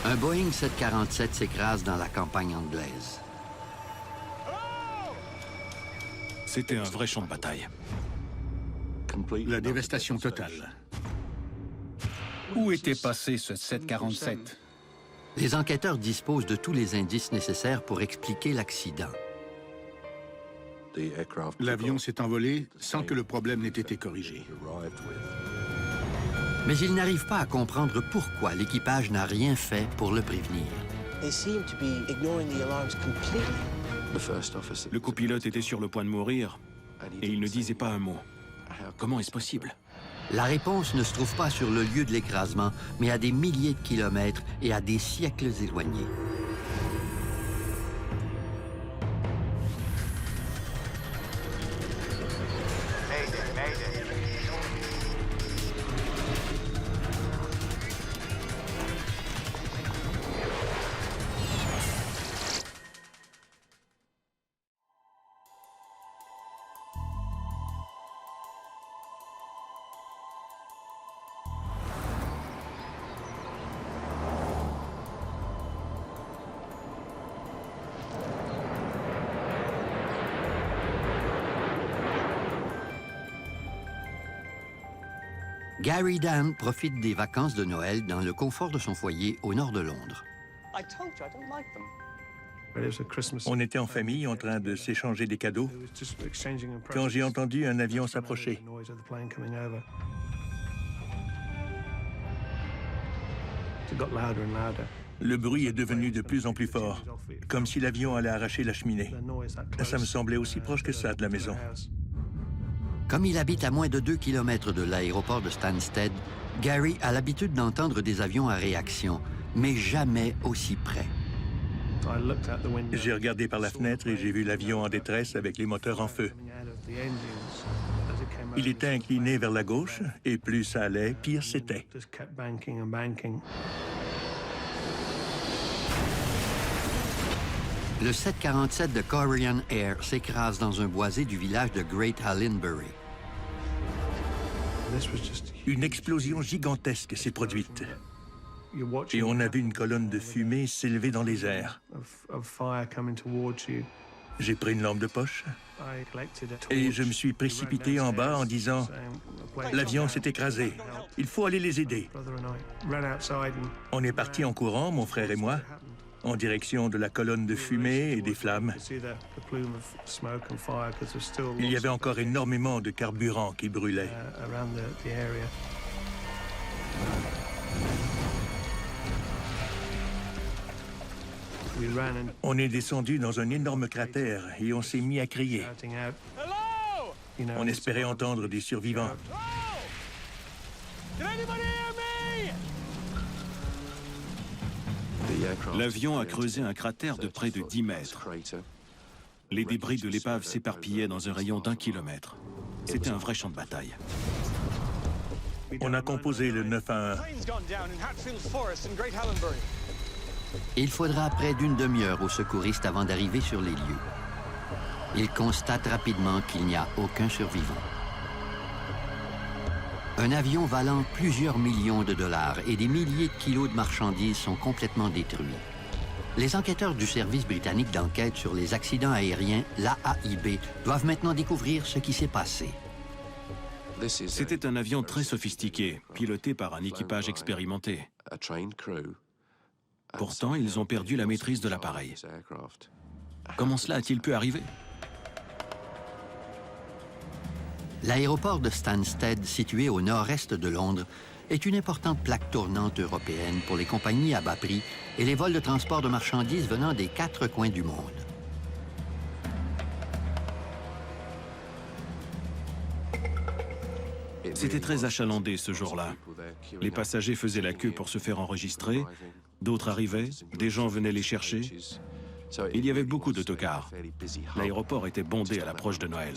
Un Boeing 747 s'écrase dans la campagne anglaise. C'était un vrai champ de bataille. La dévastation totale. Où était passé ce 747? Les enquêteurs disposent de tous les indices nécessaires pour expliquer l'accident. L'avion s'est envolé sans que le problème n'ait été corrigé. Mais ils n'arrivent pas à comprendre pourquoi l'équipage n'a rien fait pour le prévenir. Le copilote était sur le point de mourir et il ne disait pas un mot. Comment est-ce possible? La réponse ne se trouve pas sur le lieu de l'écrasement, mais à des milliers de kilomètres et à des siècles éloignés. Gary Dann profite des vacances de Noël dans le confort de son foyer au nord de Londres. On était en famille en train de s'échanger des cadeaux quand j'ai entendu un avion s'approcher. Le bruit est devenu de plus en plus fort, comme si l'avion allait arracher la cheminée. Ça me semblait aussi proche que ça de la maison. Comme il habite à moins de 2 kilomètres de l'aéroport de Stansted, Gary a l'habitude d'entendre des avions à réaction, mais jamais aussi près. J'ai regardé par la fenêtre et j'ai vu l'avion en détresse avec les moteurs en feu. Il était incliné vers la gauche et plus ça allait, pire c'était. Le 747 de Korean Air s'écrase dans un boisé du village de Great Halinbury. Une explosion gigantesque s'est produite. Et on a vu une colonne de fumée s'élever dans les airs. J'ai pris une lampe de poche et je me suis précipité en bas en disant « L'avion s'est écrasé, il faut aller les aider ». On est partis en courant, mon frère et moi, en direction de la colonne de fumée et des flammes. Il y avait encore énormément de carburant qui brûlait. On est descendu dans un énorme cratère et on s'est mis à crier. On espérait entendre des survivants. L'avion a creusé un cratère de près de 10 mètres. Les débris de l'épave s'éparpillaient dans un rayon d'1 kilomètre. C'était un vrai champ de bataille. On a composé le 911. Il faudra près d'une demi-heure aux secouristes avant d'arriver sur les lieux. Ils constatent rapidement qu'il n'y a aucun survivant. Un avion valant plusieurs millions de dollars et des milliers de kilos de marchandises sont complètement détruits. Les enquêteurs du service britannique d'enquête sur les accidents aériens, l'AAIB, doivent maintenant découvrir ce qui s'est passé. C'était un avion très sophistiqué, piloté par un équipage expérimenté. Pourtant, ils ont perdu la maîtrise de l'appareil. Comment cela a-t-il pu arriver? L'aéroport de Stansted, situé au nord-est de Londres, est une importante plaque tournante européenne pour les compagnies à bas prix et les vols de transport de marchandises venant des 4 coins du monde. C'était très achalandé ce jour-là. Les passagers faisaient la queue pour se faire enregistrer, d'autres arrivaient, des gens venaient les chercher. Il y avait beaucoup d'autocars. L'aéroport était bondé à l'approche de Noël.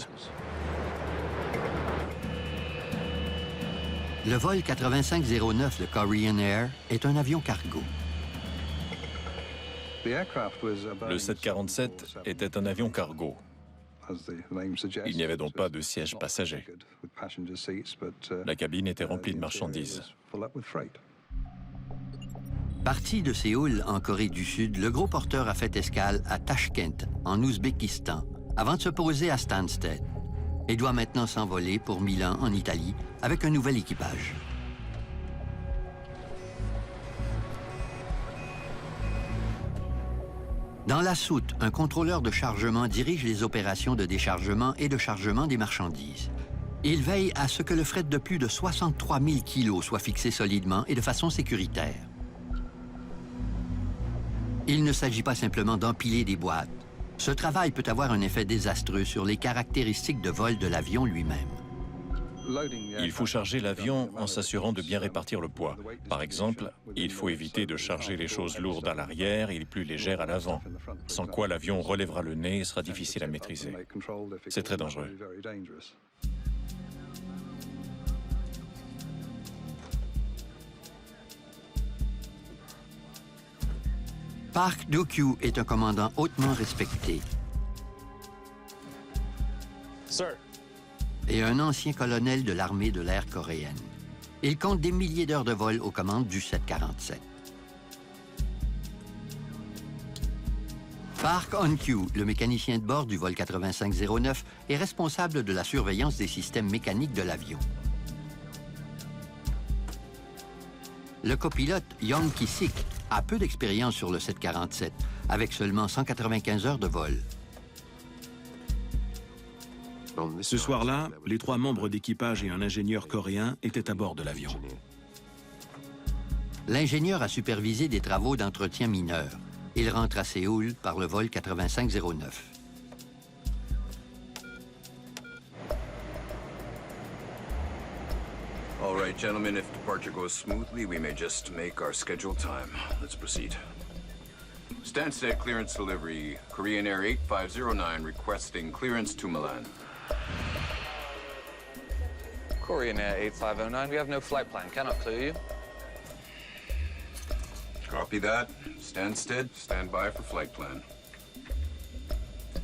Le vol 8509 de Korean Air est un avion cargo. Le 747 était un avion cargo. Il n'y avait donc pas de siège passager. La cabine était remplie de marchandises. Parti de Séoul, en Corée du Sud, le gros porteur a fait escale à Tachkent, en Ouzbékistan, avant de se poser à Stansted, et doit maintenant s'envoler pour Milan, en Italie, avec un nouvel équipage. Dans la soute, un contrôleur de chargement dirige les opérations de déchargement et de chargement des marchandises. Il veille à ce que le fret de plus de 63 000 kilos soit fixé solidement et de façon sécuritaire. Il ne s'agit pas simplement d'empiler des boîtes. Ce travail peut avoir un effet désastreux sur les caractéristiques de vol de l'avion lui-même. Il faut charger l'avion en s'assurant de bien répartir le poids. Par exemple, il faut éviter de charger les choses lourdes à l'arrière et les plus légères à l'avant, sans quoi l'avion relèvera le nez et sera difficile à maîtriser. C'est très dangereux. Park Do-kyu est un commandant hautement respecté et un ancien colonel de l'armée de l'air coréenne. Il compte des milliers d'heures de vol aux commandes du 747. Park On-kyu, le mécanicien de bord du vol 8509, est responsable de la surveillance des systèmes mécaniques de l'avion. Le copilote Young Ki-sik a peu d'expérience sur le 747, avec seulement 195 heures de vol. Ce soir-là, les 3 membres d'équipage et un ingénieur coréen étaient à bord de l'avion. L'ingénieur a supervisé des travaux d'entretien mineurs. Il rentre à Séoul par le vol 8509. All right, gentlemen, if departure goes smoothly, we may just make our scheduled time. Let's proceed. Stansted clearance delivery, Korean Air 8509 requesting clearance to Milan. Korean Air 8509, we have no flight plan. Cannot clear you. Copy that. Stansted, stand by for flight plan.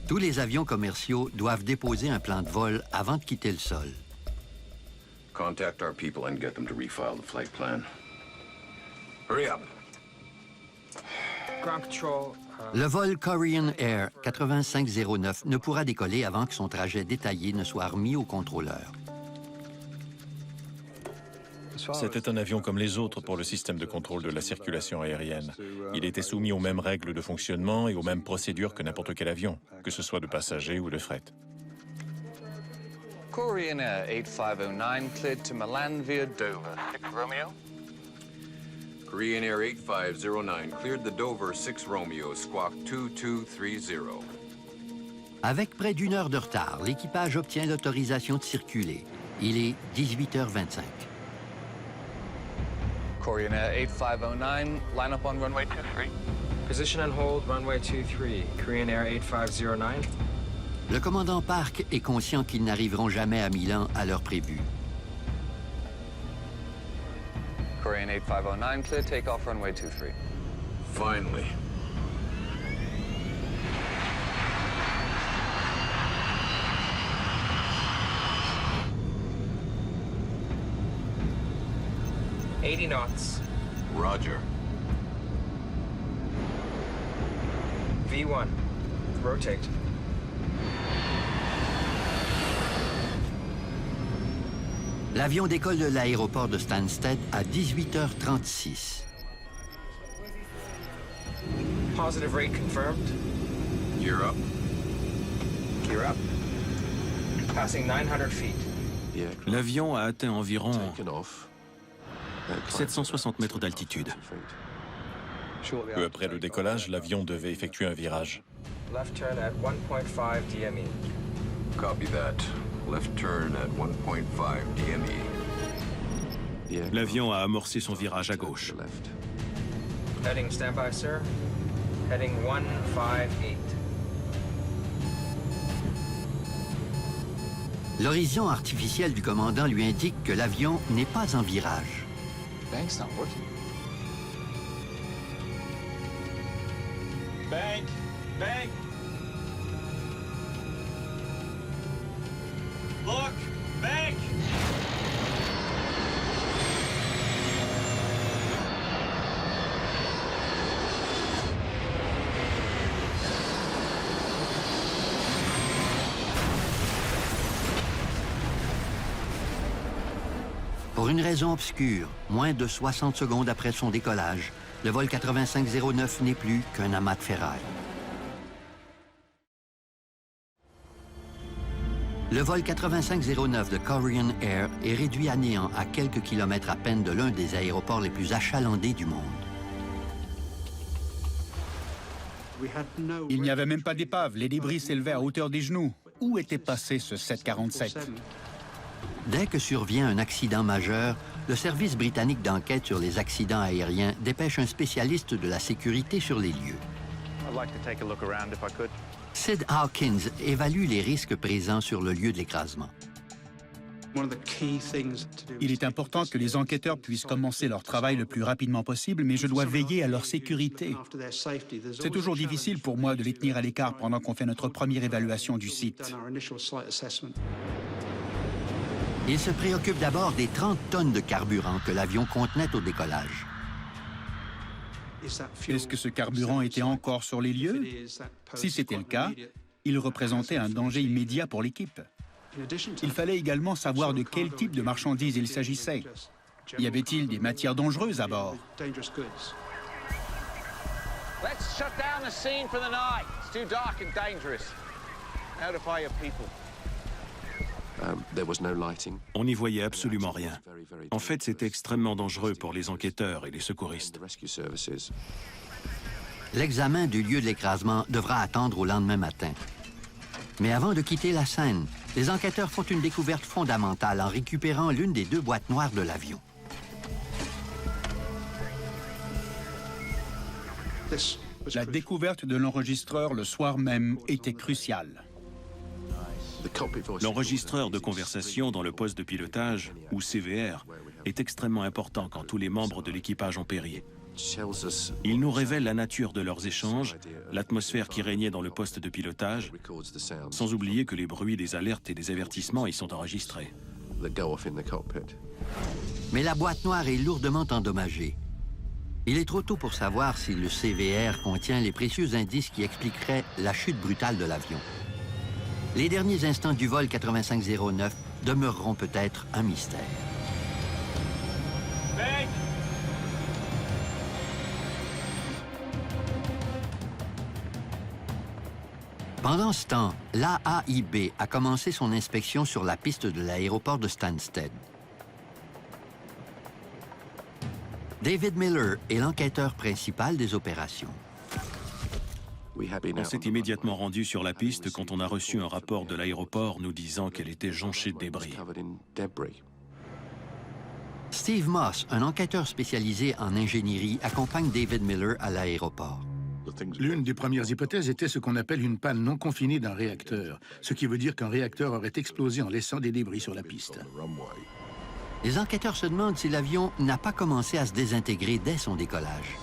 Tous les avions commerciaux doivent déposer un plan de vol avant de quitter le sol. Contact our people and get them to refile the flight plan. Hurry up. Ground control. Le vol Korean Air 8509 ne pourra décoller avant que son trajet détaillé ne soit remis au contrôleur. C'était un avion comme les autres pour le système de contrôle de la circulation aérienne. Il était soumis aux mêmes règles de fonctionnement et aux mêmes procédures que n'importe quel avion, que ce soit de passagers ou de fret. Korean Air 8509 cleared to Milan via Dover. Romeo? Korean Air 8509 cleared the Dover 6 Romeo, squawk 2230. Avec près d'1 heure de retard, l'équipage obtient l'autorisation de circuler. Il est 18h25. Korean Air 8509, line up on runway 23. Position and hold, runway 23. Korean Air 8509. Le commandant Park est conscient qu'ils n'arriveront jamais à Milan à l'heure prévue. Korean 8509, clear takeoff, runway 23. Finally. $80 knots. Roger. V1. Rotate. L'avion décolle de l'aéroport de Stansted à 18h36. Positive rate confirmed. Gear up. Gear up. Passing 900 feet. L'avion a atteint environ 760 mètres d'altitude. Peu après le décollage, l'avion devait effectuer un virage. Left turn at 1.5 DME. Copy that. Left turn at 1.5 DME. L'avion a amorcé son virage à gauche. Heading standby, sir. Heading 158. L'horizon artificielle du commandant lui indique que l'avion n'est pas en virage. Bank's not working. Bank! Bank! Look! Bank! Pour une raison obscure, moins de 60 secondes après son décollage, le vol 8509 n'est plus qu'un amas de ferraille. Le vol 8509 de Korean Air est réduit à néant à quelques kilomètres à peine de l'un des aéroports les plus achalandés du monde. Il n'y avait même pas d'épave, les débris s'élevaient à hauteur des genoux. Où était passé ce 747? Dès que survient un accident majeur, le service britannique d'enquête sur les accidents aériens dépêche un spécialiste de la sécurité sur les lieux. Sid Hawkins évalue les risques présents sur le lieu de l'écrasement. Il est important que les enquêteurs puissent commencer leur travail le plus rapidement possible, mais je dois veiller à leur sécurité. C'est toujours difficile pour moi de les tenir à l'écart pendant qu'on fait notre première évaluation du site. Il se préoccupe d'abord des 30 tonnes de carburant que l'avion contenait au décollage. Est-ce que ce carburant était encore sur les lieux? Si c'était le cas, il représentait un danger immédiat pour l'équipe. Il fallait également savoir de quel type de marchandises il s'agissait. Y avait-il des matières dangereuses à bord? Let's shut down the scene for the night. It's too dark and dangerous. Notify your people. On n'y voyait absolument rien. En fait, c'était extrêmement dangereux pour les enquêteurs et les secouristes. L'examen du lieu de l'écrasement devra attendre au lendemain matin. Mais avant de quitter la scène, les enquêteurs font une découverte fondamentale en récupérant l'une des 2 boîtes noires de l'avion. La découverte de l'enregistreur le soir même était cruciale. L'enregistreur de conversation dans le poste de pilotage, ou CVR, est extrêmement important quand tous les membres de l'équipage ont péri. Il nous révèle la nature de leurs échanges, l'atmosphère qui régnait dans le poste de pilotage, sans oublier que les bruits des alertes et des avertissements y sont enregistrés. Mais la boîte noire est lourdement endommagée. Il est trop tôt pour savoir si le CVR contient les précieux indices qui expliqueraient la chute brutale de l'avion. Les derniers instants du vol 8509 demeureront peut-être un mystère. Pendant ce temps, l'AAIB a commencé son inspection sur la piste de l'aéroport de Stansted. David Miller est l'enquêteur principal des opérations. On s'est immédiatement rendu sur la piste quand on a reçu un rapport de l'aéroport nous disant qu'elle était jonchée de débris. Steve Moss, un enquêteur spécialisé en ingénierie, accompagne David Miller à l'aéroport. L'une des premières hypothèses était ce qu'on appelle une panne non confinée d'un réacteur, ce qui veut dire qu'un réacteur aurait explosé en laissant des débris sur la piste. Les enquêteurs se demandent si l'avion n'a pas commencé à se désintégrer dès son décollage.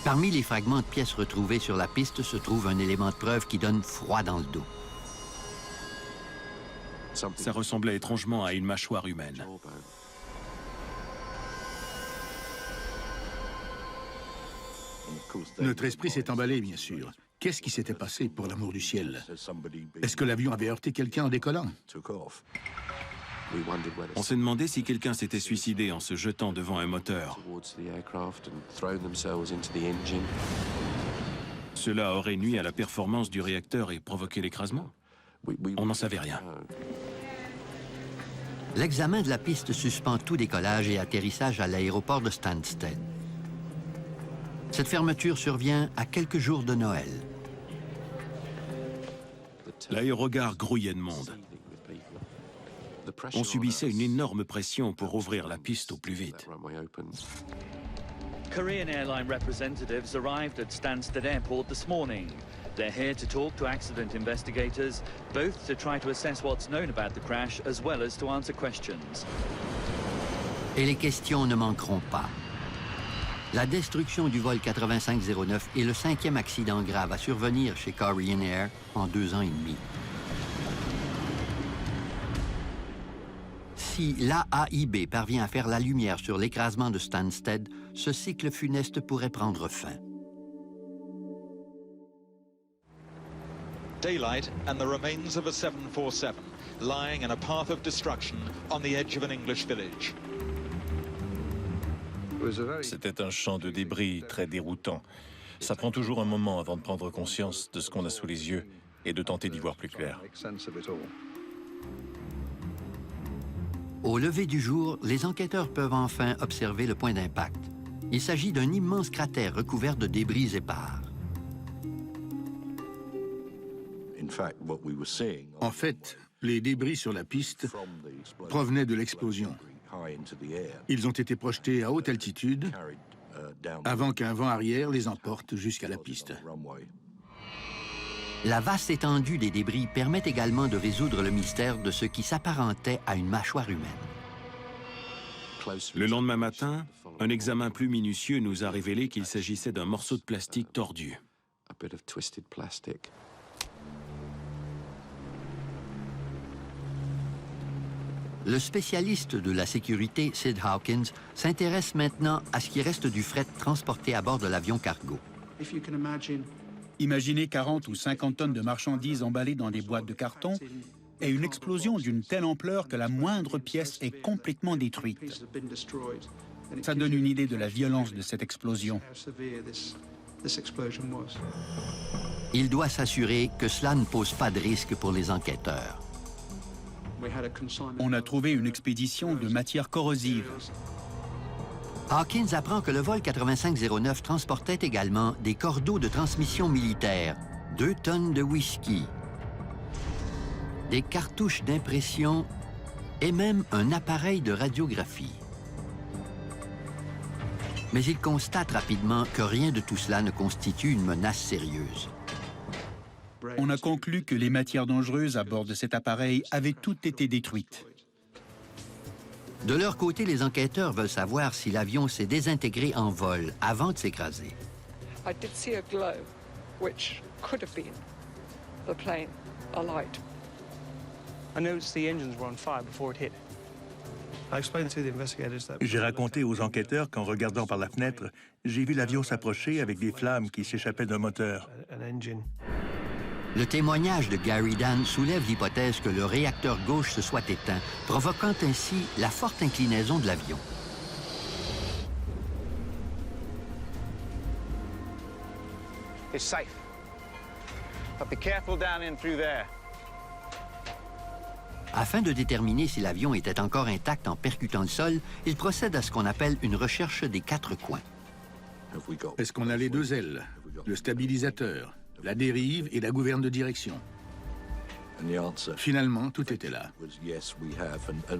Parmi les fragments de pièces retrouvés sur la piste se trouve un élément de preuve qui donne froid dans le dos. Ça ressemblait étrangement à une mâchoire humaine. Notre esprit s'est emballé, bien sûr. Qu'est-ce qui s'était passé, pour l'amour du ciel? Est-ce que l'avion avait heurté quelqu'un en décollant? On s'est demandé si quelqu'un s'était suicidé en se jetant devant un moteur. Cela aurait nui à la performance du réacteur et provoqué l'écrasement? On n'en savait rien. L'examen de la piste suspend tout décollage et atterrissage à l'aéroport de Stansted. Cette fermeture survient à quelques jours de Noël. L'aérogare grouillait de monde. On subissait une énorme pression pour ouvrir la piste au plus vite. Korean Airline representatives arrived at Stansted Airport this morning. They're here to talk to accident investigators, both to try to assess what's known about the crash as well as to answer questions. Et les questions ne manqueront pas. La destruction du vol 8509 est le 5e accident grave à survenir chez Korean Air en 2 ans et demi. Si l'AAIB parvient à faire la lumière sur l'écrasement de Stansted, ce cycle funeste pourrait prendre fin. Daylight and the remains of a 747 lying in a path of destruction on the edge of an English village. C'était un champ de débris très déroutant. Ça prend toujours un moment avant de prendre conscience de ce qu'on a sous les yeux et de tenter d'y voir plus clair. Au lever du jour, les enquêteurs peuvent enfin observer le point d'impact. Il s'agit d'un immense cratère recouvert de débris épars. En fait, les débris sur la piste provenaient de l'explosion. Ils ont été projetés à haute altitude avant qu'un vent arrière les emporte jusqu'à la piste. La vaste étendue des débris permet également de résoudre le mystère de ce qui s'apparentait à une mâchoire humaine. Le lendemain matin, un examen plus minutieux nous a révélé qu'il s'agissait d'un morceau de plastique tordu. Le spécialiste de la sécurité, Sid Hawkins, s'intéresse maintenant à ce qui reste du fret transporté à bord de l'avion cargo. Imaginez 40 ou 50 tonnes de marchandises emballées dans des boîtes de carton et une explosion d'une telle ampleur que la moindre pièce est complètement détruite. Ça donne une idée de la violence de cette explosion. Il doit s'assurer que cela ne pose pas de risque pour les enquêteurs. On a trouvé une expédition de matières corrosives. Hawkins apprend que le vol 8509 transportait également des cordeaux de transmission militaire, 2 tonnes de whisky, des cartouches d'impression et même un appareil de radiographie. Mais il constate rapidement que rien de tout cela ne constitue une menace sérieuse. On a conclu que les matières dangereuses à bord de cet appareil avaient toutes été détruites. De leur côté, les enquêteurs veulent savoir si l'avion s'est désintégré en vol avant de s'écraser. I did see a glow, which could have been the plane alight. I noticed the engines were on fire before it hit. I explained to the investigators that... J'ai raconté aux enquêteurs qu'en regardant par la fenêtre, j'ai vu l'avion s'approcher avec des flammes qui s'échappaient d'un moteur. Le témoignage de Gary Dann soulève l'hypothèse que le réacteur gauche se soit éteint, provoquant ainsi la forte inclinaison de l'avion. It's safe. But be careful down in through there. Afin de déterminer si l'avion était encore intact en percutant le sol, il procède à ce qu'on appelle une recherche des 4 coins. Est-ce qu'on a les 2 ailes, le stabilisateur, la dérive et la gouverne de direction? Finalement, tout était là.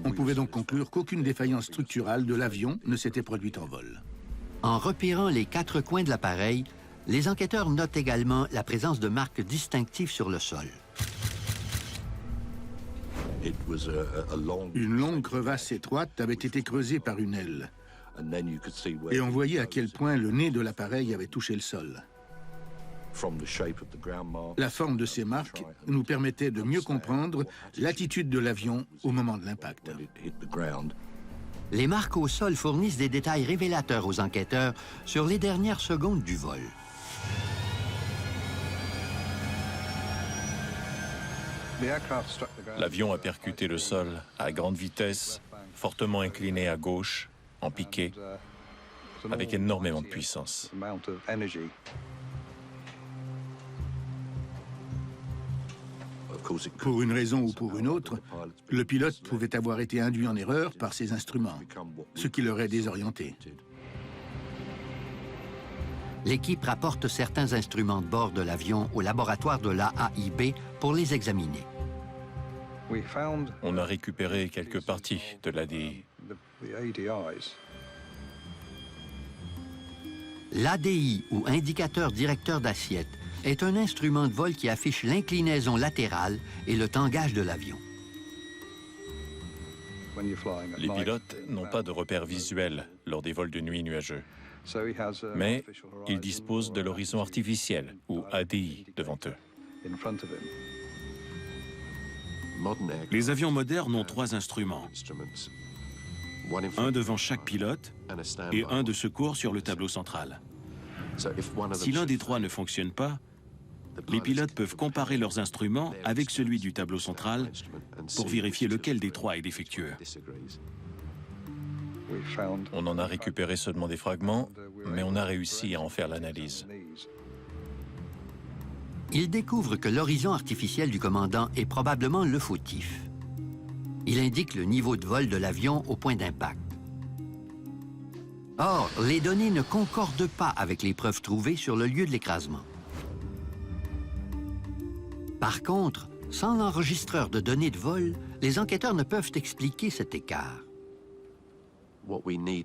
On pouvait donc conclure qu'aucune défaillance structurale de l'avion ne s'était produite en vol. En repérant les 4 coins de l'appareil, les enquêteurs notent également la présence de marques distinctives sur le sol. Une longue crevasse étroite avait été creusée par une aile. Et on voyait à quel point le nez de l'appareil avait touché le sol. La forme de ces marques nous permettait de mieux comprendre l'attitude de l'avion au moment de l'impact. Les marques au sol fournissent des détails révélateurs aux enquêteurs sur les dernières secondes du vol. L'avion a percuté le sol à grande vitesse, fortement incliné à gauche, en piqué, avec énormément de puissance. Pour une raison ou pour une autre, le pilote pouvait avoir été induit en erreur par ses instruments, ce qui l'aurait désorienté. L'équipe rapporte certains instruments de bord de l'avion au laboratoire de l'AAIB pour les examiner. On a récupéré quelques parties de l'ADI. L'ADI, ou indicateur directeur d'assiette, est un instrument de vol qui affiche l'inclinaison latérale et le tangage de l'avion. Les pilotes n'ont pas de repères visuels lors des vols de nuit nuageux. Mais ils disposent de l'horizon artificiel, ou ADI, devant eux. Les avions modernes ont 3 instruments. Un devant chaque pilote et un de secours sur le tableau central. Si l'un des 3 ne fonctionne pas, les pilotes peuvent comparer leurs instruments avec celui du tableau central pour vérifier lequel des 3 est défectueux. On en a récupéré seulement des fragments, mais on a réussi à en faire l'analyse. Il découvre que l'horizon artificiel du commandant est probablement le fautif. Il indique le niveau de vol de l'avion au point d'impact. Or, les données ne concordent pas avec les preuves trouvées sur le lieu de l'écrasement. Par contre, sans l'enregistreur de données de vol, les enquêteurs ne peuvent expliquer cet écart.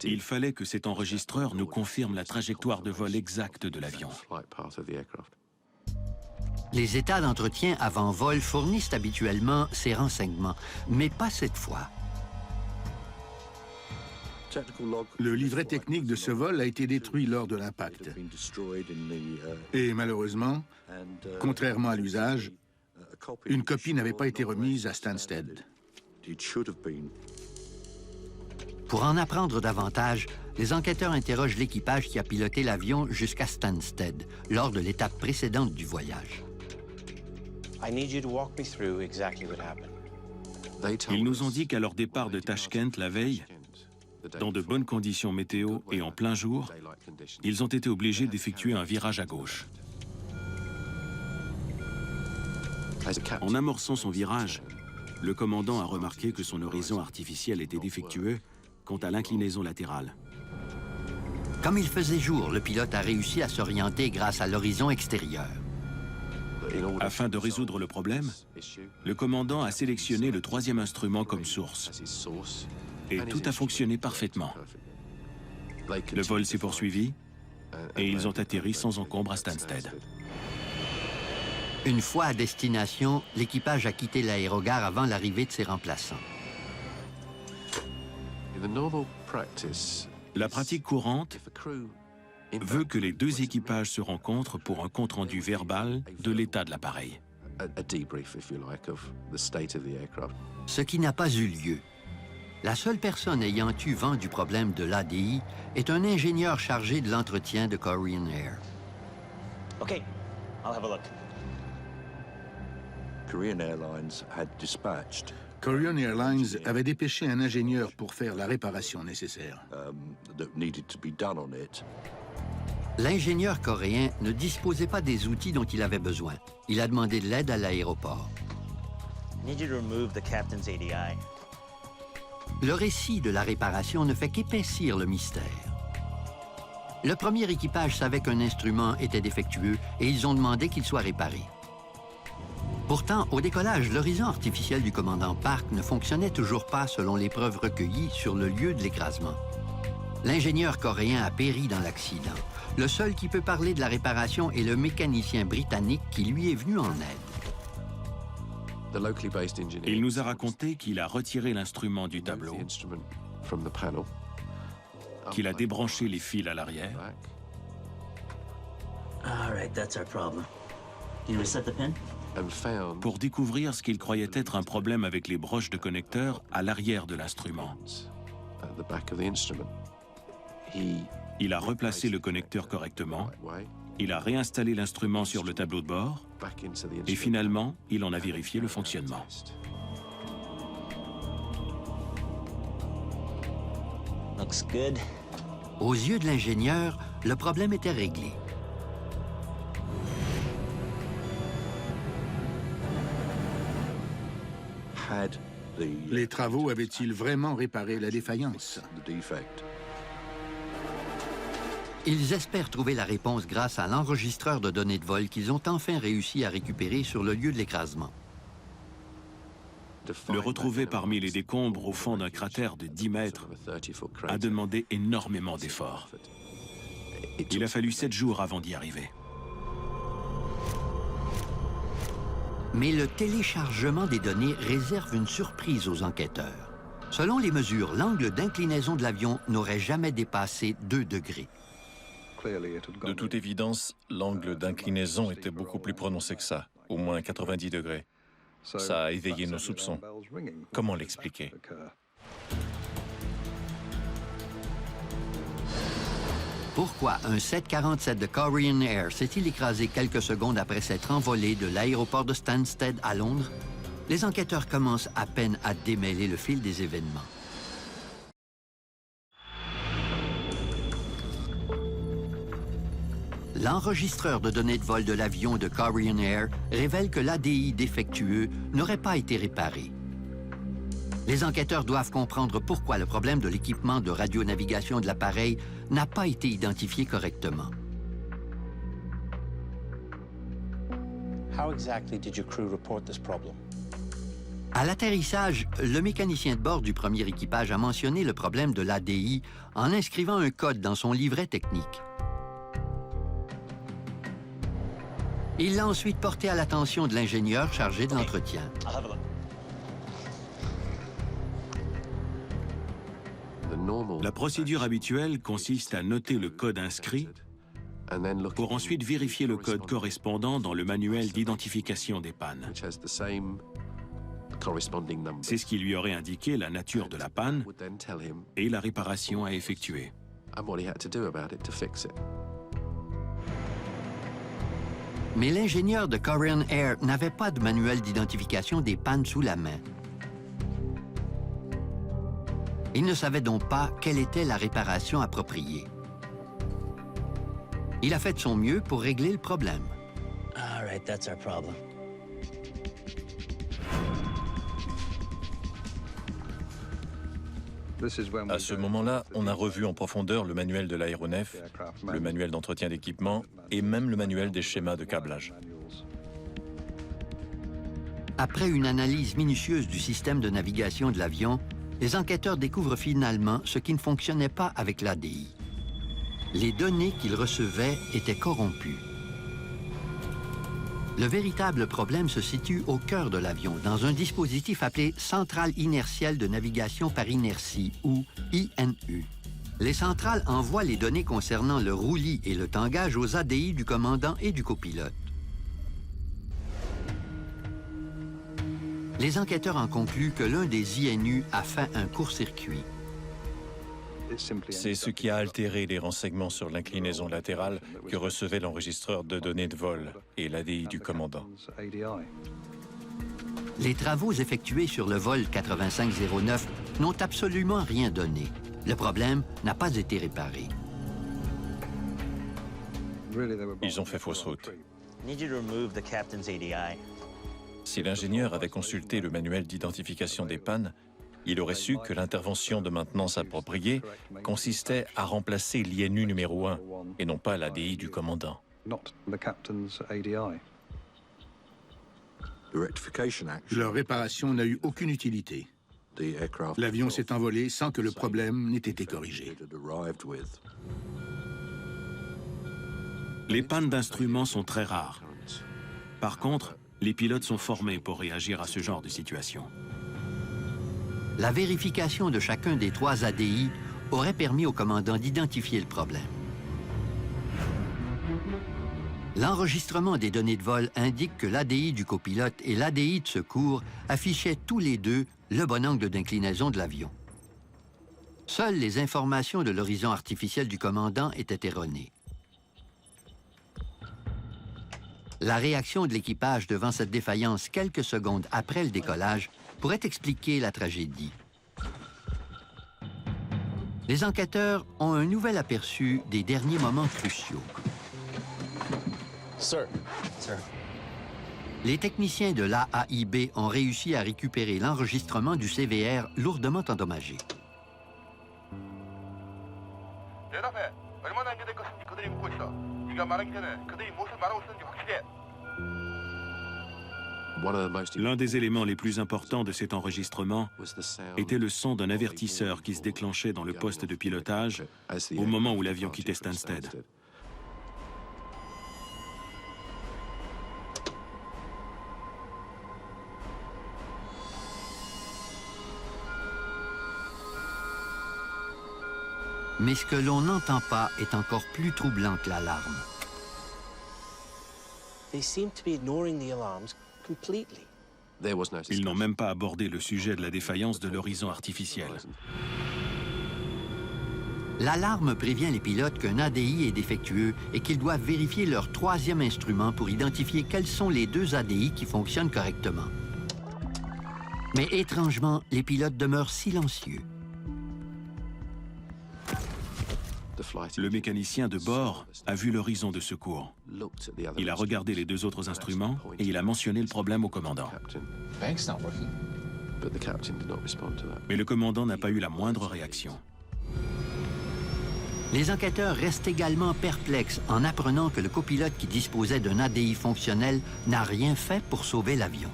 Il fallait que cet enregistreur nous confirme la trajectoire de vol exacte de l'avion. Les états d'entretien avant vol fournissent habituellement ces renseignements, mais pas cette fois. Le livret technique de ce vol a été détruit lors de l'impact. Et malheureusement, contrairement à l'usage, une copie n'avait pas été remise à Stansted. Pour en apprendre davantage, les enquêteurs interrogent l'équipage qui a piloté l'avion jusqu'à Stansted, lors de l'étape précédente du voyage. Ils nous ont dit qu'à leur départ de Tashkent la veille, dans de bonnes conditions météo et en plein jour, ils ont été obligés d'effectuer un virage à gauche. En amorçant son virage, le commandant a remarqué que son horizon artificiel était défectueux quant à l'inclinaison latérale. Comme il faisait jour, le pilote a réussi à s'orienter grâce à l'horizon extérieur. Afin de résoudre le problème, le commandant a sélectionné le troisième instrument comme source. Et tout a fonctionné parfaitement. Le vol s'est poursuivi et ils ont atterri sans encombre à Stansted. Une fois à destination, l'équipage a quitté l'aérogare avant l'arrivée de ses remplaçants. La pratique courante veut que les deux équipages se rencontrent pour un compte-rendu verbal de l'état de l'appareil. Ce qui n'a pas eu lieu. La seule personne ayant eu vent du problème de l'ADI est un ingénieur chargé de l'entretien de Korean Air. OK, I'll have a look. Korean Airlines avait dépêché un ingénieur pour faire la réparation nécessaire. L'ingénieur coréen ne disposait pas des outils dont il avait besoin. Il a demandé de l'aide à l'aéroport. Le récit de la réparation ne fait qu'épaissir le mystère. Le premier équipage savait qu'un instrument était défectueux et ils ont demandé qu'il soit réparé. Pourtant, au décollage, l'horizon artificiel du commandant Park ne fonctionnait toujours pas selon les preuves recueillies sur le lieu de l'écrasement. L'ingénieur coréen a péri dans l'accident. Le seul qui peut parler de la réparation est le mécanicien britannique qui lui est venu en aide. Il nous a raconté qu'il a retiré l'instrument du tableau, qu'il a débranché les fils à l'arrière. Pour découvrir ce qu'il croyait être un problème avec les broches de connecteurs à l'arrière de l'instrument. Il a replacé le connecteur correctement, il a réinstallé l'instrument sur le tableau de bord et finalement, il en a vérifié le fonctionnement. Aux yeux de l'ingénieur, le problème était réglé. Les travaux avaient-ils vraiment réparé la défaillance? Ils espèrent trouver la réponse grâce à l'enregistreur de données de vol qu'ils ont enfin réussi à récupérer sur le lieu de l'écrasement. Le retrouver parmi les décombres au fond d'un cratère de 10 mètres a demandé énormément d'efforts. Il a fallu 7 jours avant d'y arriver. Mais le téléchargement des données réserve une surprise aux enquêteurs. Selon les mesures, l'angle d'inclinaison de l'avion n'aurait jamais dépassé 2 degrés. De toute évidence, l'angle d'inclinaison était beaucoup plus prononcé que ça, au moins 90 degrés. Ça a éveillé nos soupçons. Comment l'expliquer? Pourquoi un 747 de Korean Air s'est-il écrasé quelques secondes après s'être envolé de l'aéroport de Stansted à Londres? Les enquêteurs commencent à peine à démêler le fil des événements. l'enregistreur de données de vol de l'avion de Korean Air révèle que l'ADI défectueux n'aurait pas été réparé. Les enquêteurs doivent comprendre pourquoi le problème de l'équipement de radionavigation de l'appareil n'a pas été identifié correctement. How exactly did your crew report this problem? À l'atterrissage, le mécanicien de bord du premier équipage a mentionné le problème de l'ADI en inscrivant un code dans son livret technique. Il l'a ensuite porté à l'attention de l'ingénieur chargé de l'entretien. La procédure habituelle consiste à noter le code inscrit pour ensuite vérifier le code correspondant dans le manuel d'identification des pannes. C'est ce qui lui aurait indiqué la nature de la panne et la réparation à effectuer. Mais l'ingénieur de Korean Air n'avait pas de manuel d'identification des pannes sous la main. Il ne savait donc pas quelle était la réparation appropriée. Il a fait de son mieux pour régler le problème. All right, that's our problem. À ce moment-là, on a revu en profondeur le manuel de l'aéronef, le manuel d'entretien d'équipement et même le manuel des schémas de câblage. Après une analyse minutieuse du système de navigation de l'avion, les enquêteurs découvrent finalement ce qui ne fonctionnait pas avec l'ADI. Les données qu'ils recevaient étaient corrompues. Le véritable problème se situe au cœur de l'avion, dans un dispositif appelé Centrale inertielle de navigation par inertie, ou INU. Les centrales envoient les données concernant le roulis et le tangage aux ADI du commandant et du copilote. Les enquêteurs en concluent que l'un des INU a fait un court-circuit. C'est ce qui a altéré les renseignements sur l'inclinaison latérale que recevait l'enregistreur de données de vol et l'ADI du commandant. Les travaux effectués sur le vol 8509 n'ont absolument rien donné. Le problème n'a pas été réparé. Ils ont fait fausse route. Need you to remove the captain's ADI. Si l'ingénieur avait consulté le manuel d'identification des pannes, il aurait su que l'intervention de maintenance appropriée consistait à remplacer l'INU numéro 1 et non pas l'ADI du commandant. Leur réparation n'a eu aucune utilité. L'avion s'est envolé sans que le problème n'ait été corrigé. Les pannes d'instruments sont très rares. Par contre, les pilotes sont formés pour réagir à ce genre de situation. La vérification de chacun des 3 ADI aurait permis au commandant d'identifier le problème. L'enregistrement des données de vol indique que l'ADI du copilote et l'ADI de secours affichaient tous les deux le bon angle d'inclinaison de l'avion. Seules les informations de l'horizon artificiel du commandant étaient erronées. La réaction de l'équipage devant cette défaillance quelques secondes après le décollage pourrait expliquer la tragédie. Les enquêteurs ont un nouvel aperçu des derniers moments cruciaux. Sir. Les techniciens de l'AAIB ont réussi à récupérer l'enregistrement du CVR lourdement endommagé. L'un des éléments les plus importants de cet enregistrement était le son d'un avertisseur qui se déclenchait dans le poste de pilotage au moment où l'avion quittait Stansted. Mais ce que l'on n'entend pas est encore plus troublant que l'alarme. They seem to be ignoring the alarms completely. Ils n'ont même pas abordé le sujet de la défaillance de l'horizon artificiel. L'alarme prévient les pilotes qu'un ADI est défectueux et qu'ils doivent vérifier leur 3e instrument pour identifier quels sont les 2 ADI qui fonctionnent correctement. Mais étrangement, les pilotes demeurent silencieux. Le mécanicien de bord a vu l'horizon de secours. Il a regardé les deux autres instruments et il a mentionné le problème au commandant. Mais le commandant n'a pas eu la moindre réaction. Les enquêteurs restent également perplexes en apprenant que le copilote qui disposait d'un ADI fonctionnel n'a rien fait pour sauver l'avion.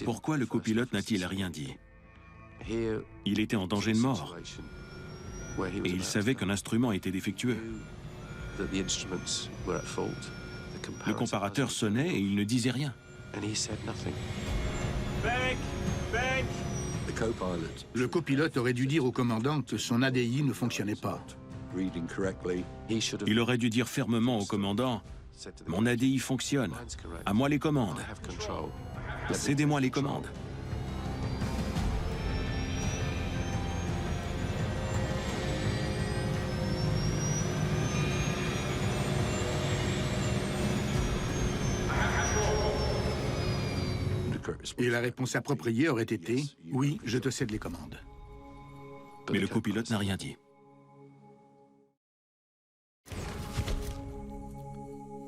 Pourquoi le copilote n'a-t-il rien dit? Il était en danger de mort. Et il savait qu'un instrument était défectueux. Le comparateur sonnait et il ne disait rien. Le copilote aurait dû dire au commandant que son ADI ne fonctionnait pas. Il aurait dû dire fermement au commandant « Mon ADI fonctionne. À moi les commandes. Cédez-moi les commandes. » Et la réponse appropriée aurait été « Oui, je te cède les commandes ». Mais le copilote n'a rien dit.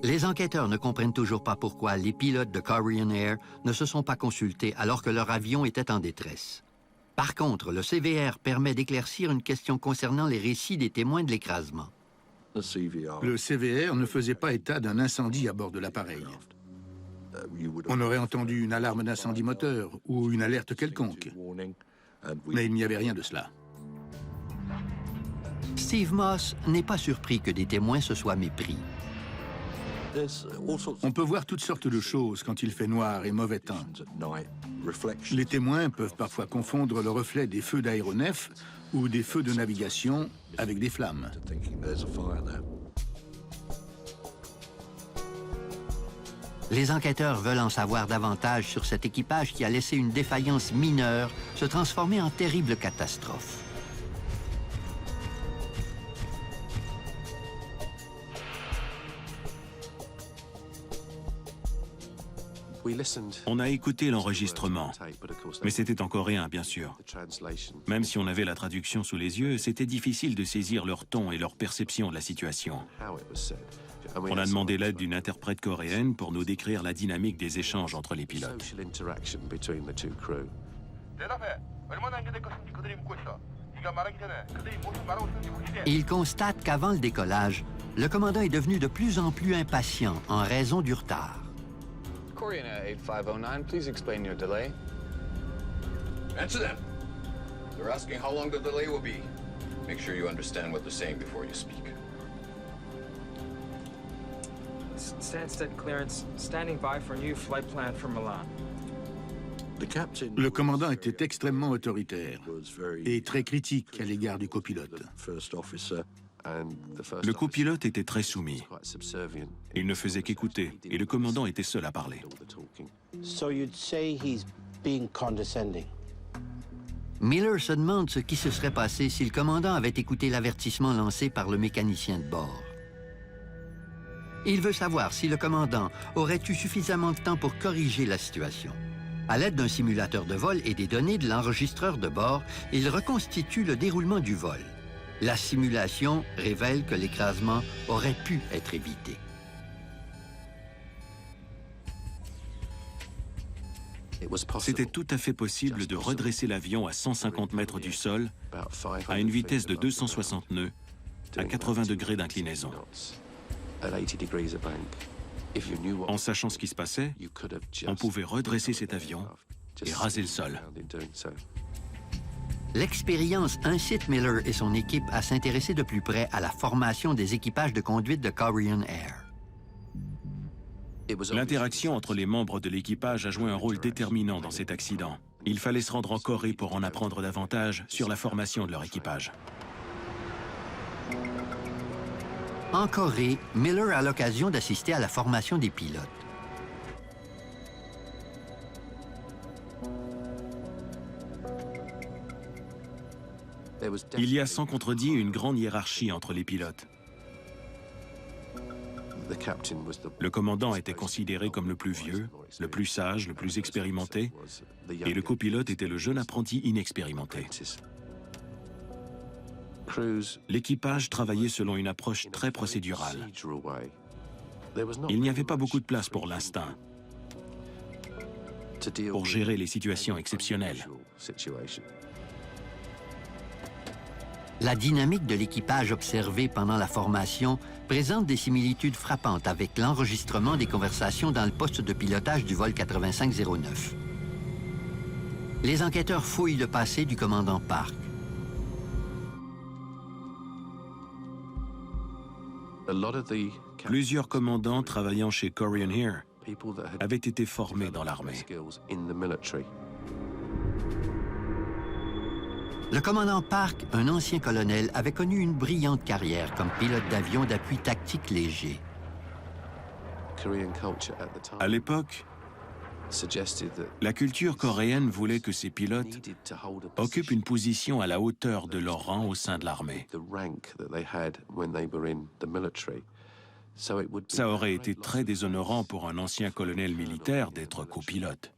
Les enquêteurs ne comprennent toujours pas pourquoi les pilotes de Korean Air ne se sont pas consultés alors que leur avion était en détresse. Par contre, le CVR permet d'éclaircir une question concernant les récits des témoins de l'écrasement. Le CVR ne faisait pas état d'un incendie à bord de l'appareil. On aurait entendu une alarme d'incendie moteur ou une alerte quelconque. Mais il n'y avait rien de cela. Steve Moss n'est pas surpris que des témoins se soient mépris. On peut voir toutes sortes de choses quand il fait noir et mauvais temps. Les témoins peuvent parfois confondre le reflet des feux d'aéronef ou des feux de navigation avec des flammes. Les enquêteurs veulent en savoir davantage sur cet équipage qui a laissé une défaillance mineure se transformer en terrible catastrophe. On a écouté l'enregistrement, mais c'était en coréen, bien sûr. Même si on avait la traduction sous les yeux, c'était difficile de saisir leur ton et leur perception de la situation. On a demandé l'aide d'une interprète coréenne pour nous décrire la dynamique des échanges entre les pilotes. Ils constatent qu'avant le décollage, le commandant est devenu de plus en plus impatient en raison du retard. Korean Air 8509, please explain your delay. Answer them. They're asking how long the delay will be. Make sure you understand what they're saying before you speak. Stansted clearance, standing by for new flight plan for Milan. Le commandant était extrêmement autoritaire et très critique à l'égard du copilote. Le copilote était très soumis. Il ne faisait qu'écouter, et le commandant était seul à parler. Miller se demande ce qui se serait passé si le commandant avait écouté l'avertissement lancé par le mécanicien de bord. Il veut savoir si le commandant aurait eu suffisamment de temps pour corriger la situation. À l'aide d'un simulateur de vol et des données de l'enregistreur de bord, il reconstitue le déroulement du vol. La simulation révèle que l'écrasement aurait pu être évité. C'était tout à fait possible de redresser l'avion à 150 mètres du sol, à une vitesse de 260 nœuds, à 80 degrés d'inclinaison. En sachant ce qui se passait, on pouvait redresser cet avion et raser le sol. L'expérience incite Miller et son équipe à s'intéresser de plus près à la formation des équipages de conduite de Korean Air. L'interaction entre les membres de l'équipage a joué un rôle déterminant dans cet accident. Il fallait se rendre en Corée pour en apprendre davantage sur la formation de leur équipage. En Corée, Miller a l'occasion d'assister à la formation des pilotes. Il y a sans contredit une grande hiérarchie entre les pilotes. Le commandant était considéré comme le plus vieux, le plus sage, le plus expérimenté, et le copilote était le jeune apprenti inexpérimenté. L'équipage travaillait selon une approche très procédurale. Il n'y avait pas beaucoup de place pour l'instinct, pour gérer les situations exceptionnelles. La dynamique de l'équipage observée pendant la formation présente des similitudes frappantes avec l'enregistrement des conversations dans le poste de pilotage du vol 8509. Les enquêteurs fouillent le passé du commandant Park. Plusieurs commandants travaillant chez Korean Air avaient été formés dans l'armée. Le commandant Park, un ancien colonel, avait connu une brillante carrière comme pilote d'avion d'appui tactique léger. À l'époque, la culture coréenne voulait que ces pilotes occupent une position à la hauteur de leur rang au sein de l'armée. Ça aurait été très déshonorant pour un ancien colonel militaire d'être copilote.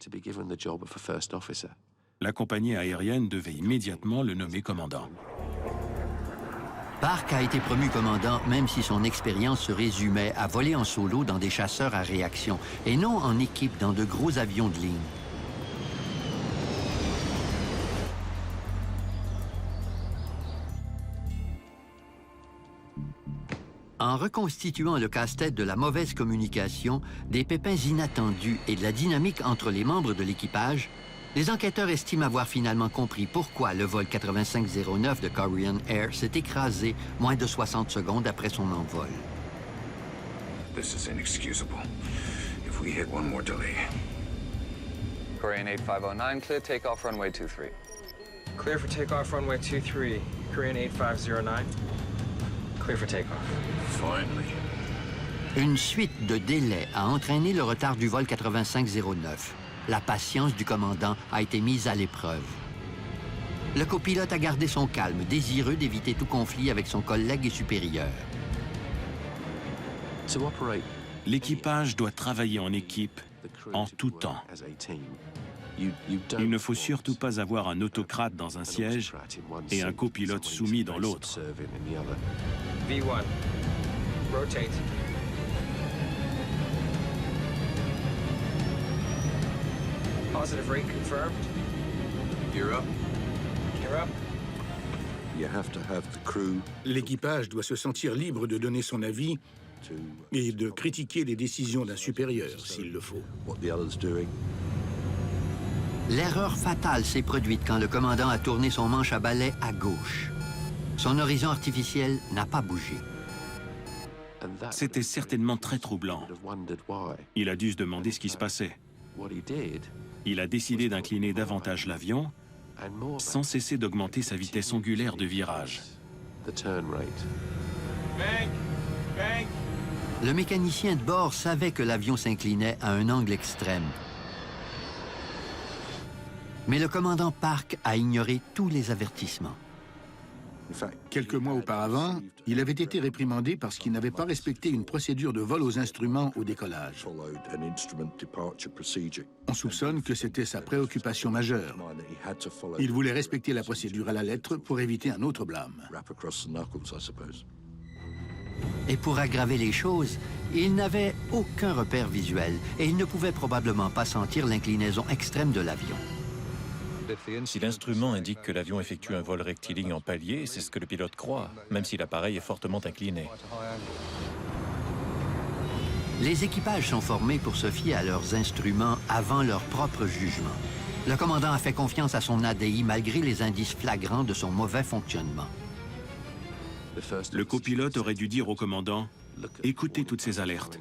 La compagnie aérienne devait immédiatement le nommer commandant. Park a été promu commandant même si son expérience se résumait à voler en solo dans des chasseurs à réaction et non en équipe dans de gros avions de ligne. En reconstituant le casse-tête de la mauvaise communication, des pépins inattendus et de la dynamique entre les membres de l'équipage, les enquêteurs estiment avoir finalement compris pourquoi le vol 8509 de Korean Air s'est écrasé moins de 60 secondes après son envol. This is inexcusable. If we hit one more delay. Korean 8509, clear takeoff runway 23. Clear for takeoff runway 23. Korean 8509. Clear for takeoff. Finally. Une suite de délais a entraîné le retard du vol 8509. La patience du commandant a été mise à l'épreuve. Le copilote a gardé son calme, désireux d'éviter tout conflit avec son collègue et supérieur. L'équipage doit travailler en équipe en tout temps. Il ne faut surtout pas avoir un autocrate dans un siège et un copilote soumis dans l'autre. V1. Rotate. Positive rate confirmed. Gear up. Gear up. L'équipage doit se sentir libre de donner son avis et de critiquer les décisions d'un supérieur, s'il le faut. L'erreur fatale s'est produite quand le commandant a tourné son manche à balai à gauche. Son horizon artificiel n'a pas bougé. C'était certainement très troublant. Il a dû se demander ce qui se passait. Il a décidé d'incliner davantage l'avion sans cesser d'augmenter sa vitesse angulaire de virage. Le mécanicien de bord savait que l'avion s'inclinait à un angle extrême. Mais le commandant Park a ignoré tous les avertissements. Quelques mois auparavant, il avait été réprimandé parce qu'il n'avait pas respecté une procédure de vol aux instruments au décollage. On soupçonne que c'était sa préoccupation majeure. Il voulait respecter la procédure à la lettre pour éviter un autre blâme. Et pour aggraver les choses, il n'avait aucun repère visuel et il ne pouvait probablement pas sentir l'inclinaison extrême de l'avion. Si l'instrument indique que l'avion effectue un vol rectiligne en palier, c'est ce que le pilote croit, même si l'appareil est fortement incliné. Les équipages sont formés pour se fier à leurs instruments avant leur propre jugement. Le commandant a fait confiance à son ADI malgré les indices flagrants de son mauvais fonctionnement. Le copilote aurait dû dire au commandant « Écoutez toutes ces alertes ».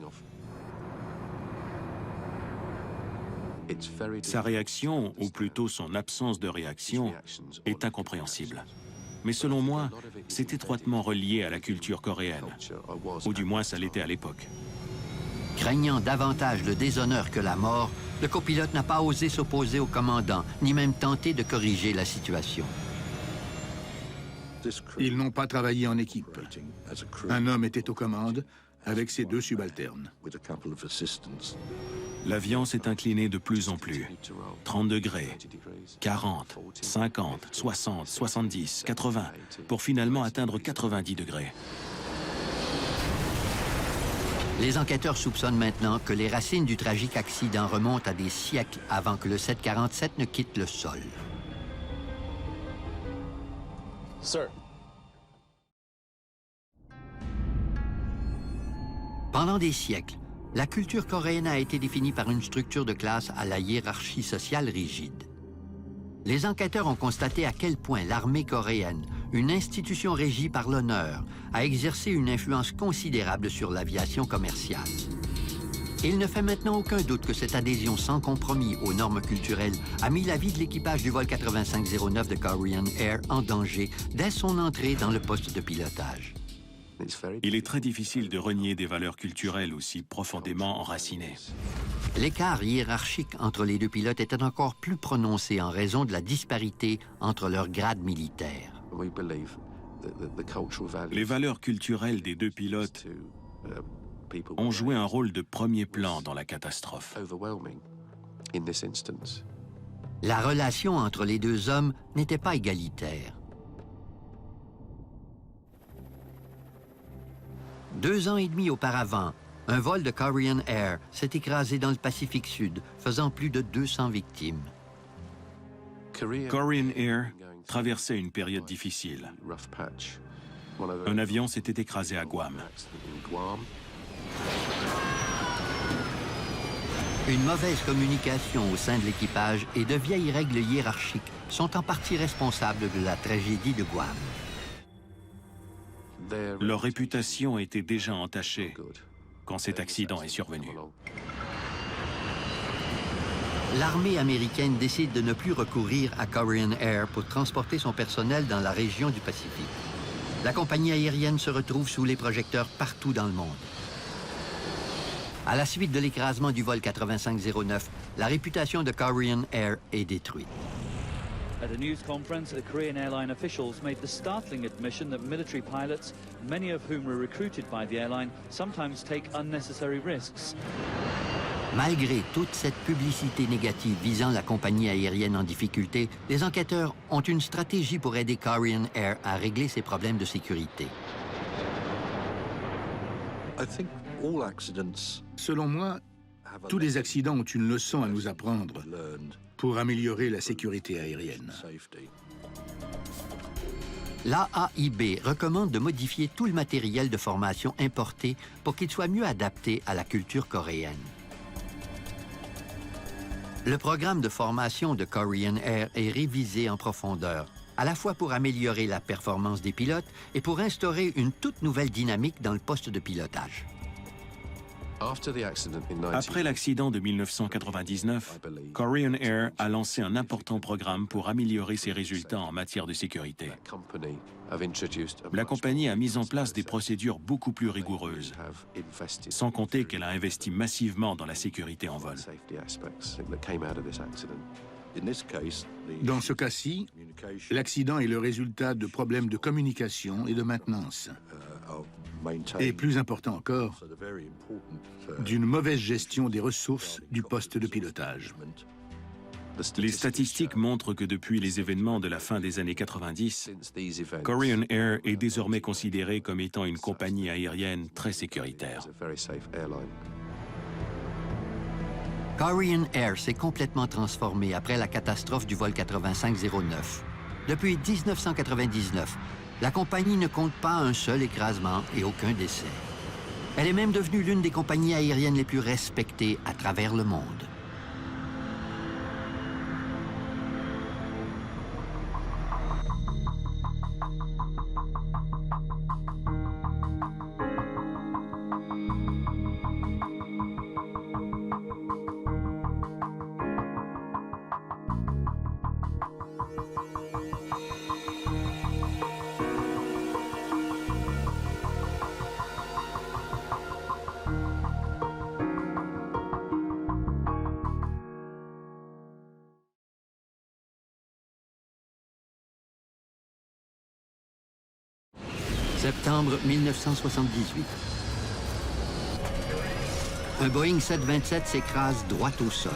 Sa réaction, ou plutôt son absence de réaction, est incompréhensible. Mais selon moi, c'est étroitement relié à la culture coréenne, ou du moins ça l'était à l'époque. Craignant davantage le déshonneur que la mort, le copilote n'a pas osé s'opposer au commandant, ni même tenter de corriger la situation. Ils n'ont pas travaillé en équipe. Un homme était aux commandes, avec ses 2 subalternes. L'avion s'est incliné de plus en plus. 30 degrés, 40, 50, 60, 70, 80, pour finalement atteindre 90 degrés. Les enquêteurs soupçonnent maintenant que les racines du tragique accident remontent à des siècles avant que le 747 ne quitte le sol. Sir. Pendant des siècles, la culture coréenne a été définie par une structure de classe à la hiérarchie sociale rigide. Les enquêteurs ont constaté à quel point l'armée coréenne, une institution régie par l'honneur, a exercé une influence considérable sur l'aviation commerciale. Il ne fait maintenant aucun doute que cette adhésion sans compromis aux normes culturelles a mis la vie de l'équipage du vol 8509 de Korean Air en danger dès son entrée dans le poste de pilotage. Il est très difficile de renier des valeurs culturelles aussi profondément enracinées. L'écart hiérarchique entre les 2 pilotes était encore plus prononcé en raison de la disparité entre leurs grades militaires. Les valeurs culturelles des 2 pilotes ont joué un rôle de premier plan dans la catastrophe. La relation entre les 2 hommes n'était pas égalitaire. 2 ans et demi auparavant, un vol de Korean Air s'est écrasé dans le Pacifique Sud, faisant plus de 200 victimes. Korean Air traversait une période difficile. Un avion s'était écrasé à Guam. Une mauvaise communication au sein de l'équipage et de vieilles règles hiérarchiques sont en partie responsables de la tragédie de Guam. Leur réputation était déjà entachée quand cet accident est survenu. L'armée américaine décide de ne plus recourir à Korean Air pour transporter son personnel dans la région du Pacifique. La compagnie aérienne se retrouve sous les projecteurs partout dans le monde. À la suite de l'écrasement du vol 8509, la réputation de Korean Air est détruite. At a news conference, the Korean airline officials made the startling admission that military pilots, many of whom were recruited by the airline, sometimes take unnecessary risks. Malgré toute cette publicité négative visant la compagnie aérienne en difficulté, les enquêteurs ont une stratégie pour aider Korean Air à régler ses problèmes de sécurité. Selon moi, tous les accidents ont une leçon à nous apprendre pour améliorer la sécurité aérienne. L'AAIB recommande de modifier tout le matériel de formation importé pour qu'il soit mieux adapté à la culture coréenne. Le programme de formation de Korean Air est révisé en profondeur, à la fois pour améliorer la performance des pilotes et pour instaurer une toute nouvelle dynamique dans le poste de pilotage. Après l'accident de 1999, Korean Air a lancé un important programme pour améliorer ses résultats en matière de sécurité. La compagnie a mis en place des procédures beaucoup plus rigoureuses, sans compter qu'elle a investi massivement dans la sécurité en vol. Dans ce cas-ci, l'accident est le résultat de problèmes de communication et de maintenance. Et plus important encore, d'une mauvaise gestion des ressources du poste de pilotage. Les statistiques montrent que depuis les événements de la fin des années 90, Korean Air est désormais considérée comme étant une compagnie aérienne très sécuritaire. Korean Air s'est complètement transformé après la catastrophe du vol 8509. Depuis 1999, la compagnie ne compte pas un seul écrasement et aucun décès. Elle est même devenue l'une des compagnies aériennes les plus respectées à travers le monde. Septembre 1978. Un Boeing 727 s'écrase droit au sol.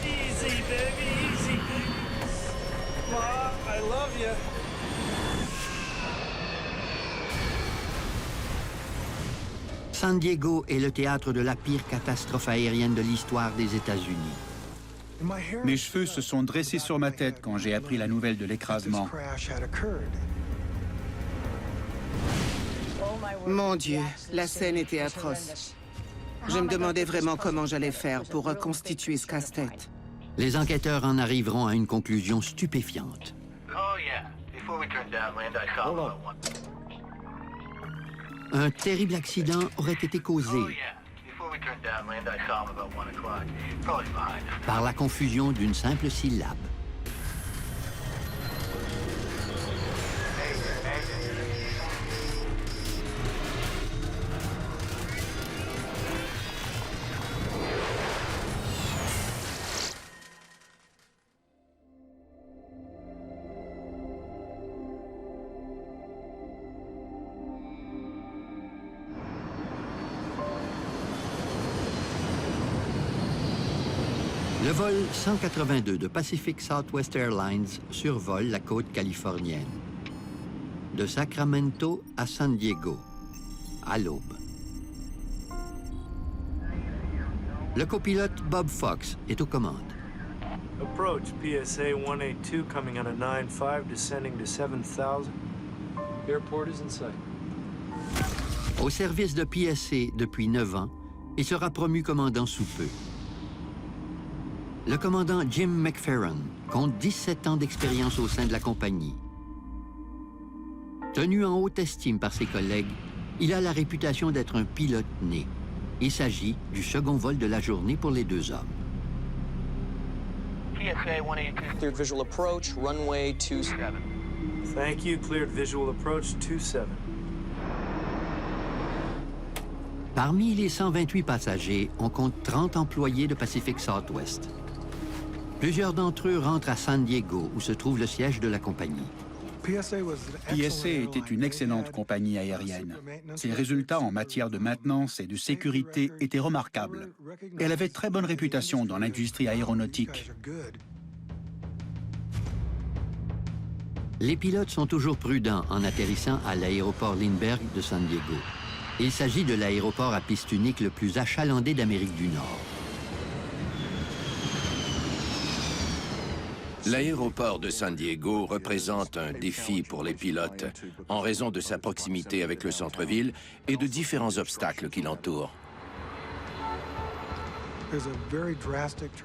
Easy, baby, easy. Ma, I love you. San Diego est le théâtre de la pire catastrophe aérienne de l'histoire des États-Unis. Mes cheveux se sont dressés sur ma tête quand j'ai appris la nouvelle de l'écrasement. Mon Dieu, la scène était atroce. Je me demandais vraiment comment j'allais faire pour reconstituer ce casse-tête. Les enquêteurs en arriveront à une conclusion stupéfiante. Un terrible accident aurait été causé par la confusion d'une simple syllabe. Le vol 182 de Pacific Southwest Airlines survole la côte californienne. De Sacramento à San Diego, à l'aube. Le copilote Bob Fox est aux commandes. Approach PSA 182 coming on a 9-5 descending to 7,000. Airport is in sight. Au service de PSA depuis 9 ans, il sera promu commandant sous peu. Le commandant Jim McFerrin compte 17 ans d'expérience au sein de la compagnie. Tenu en haute estime par ses collègues, il a la réputation d'être un pilote né. Il s'agit du second vol de la journée pour les deux hommes. PSA 182. Cleared visual approach, runway 27. Thank you, cleared visual approach 27. Parmi les 128 passagers, on compte 30 employés de Pacific Southwest. Plusieurs d'entre eux rentrent à San Diego, où se trouve le siège de la compagnie. PSA était une excellente compagnie aérienne. Ses résultats en matière de maintenance et de sécurité étaient remarquables. Elle avait très bonne réputation dans l'industrie aéronautique. Les pilotes sont toujours prudents en atterrissant à l'aéroport Lindbergh de San Diego. Il s'agit de l'aéroport à piste unique le plus achalandé d'Amérique du Nord. L'aéroport de San Diego représente un défi pour les pilotes en raison de sa proximité avec le centre-ville et de différents obstacles qui l'entourent.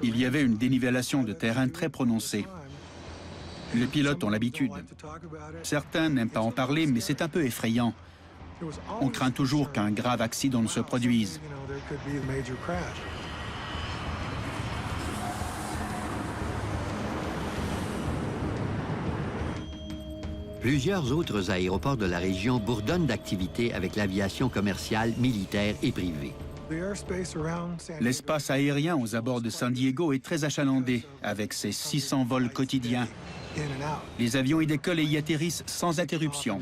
Il y avait une dénivellation de terrain très prononcée. Les pilotes ont l'habitude. Certains n'aiment pas en parler, mais c'est un peu effrayant. On craint toujours qu'un grave accident ne se produise. Plusieurs autres aéroports de la région bourdonnent d'activités avec l'aviation commerciale, militaire et privée. L'espace aérien aux abords de San Diego est très achalandé, avec ses 600 vols quotidiens. Les avions y décollent et y atterrissent sans interruption.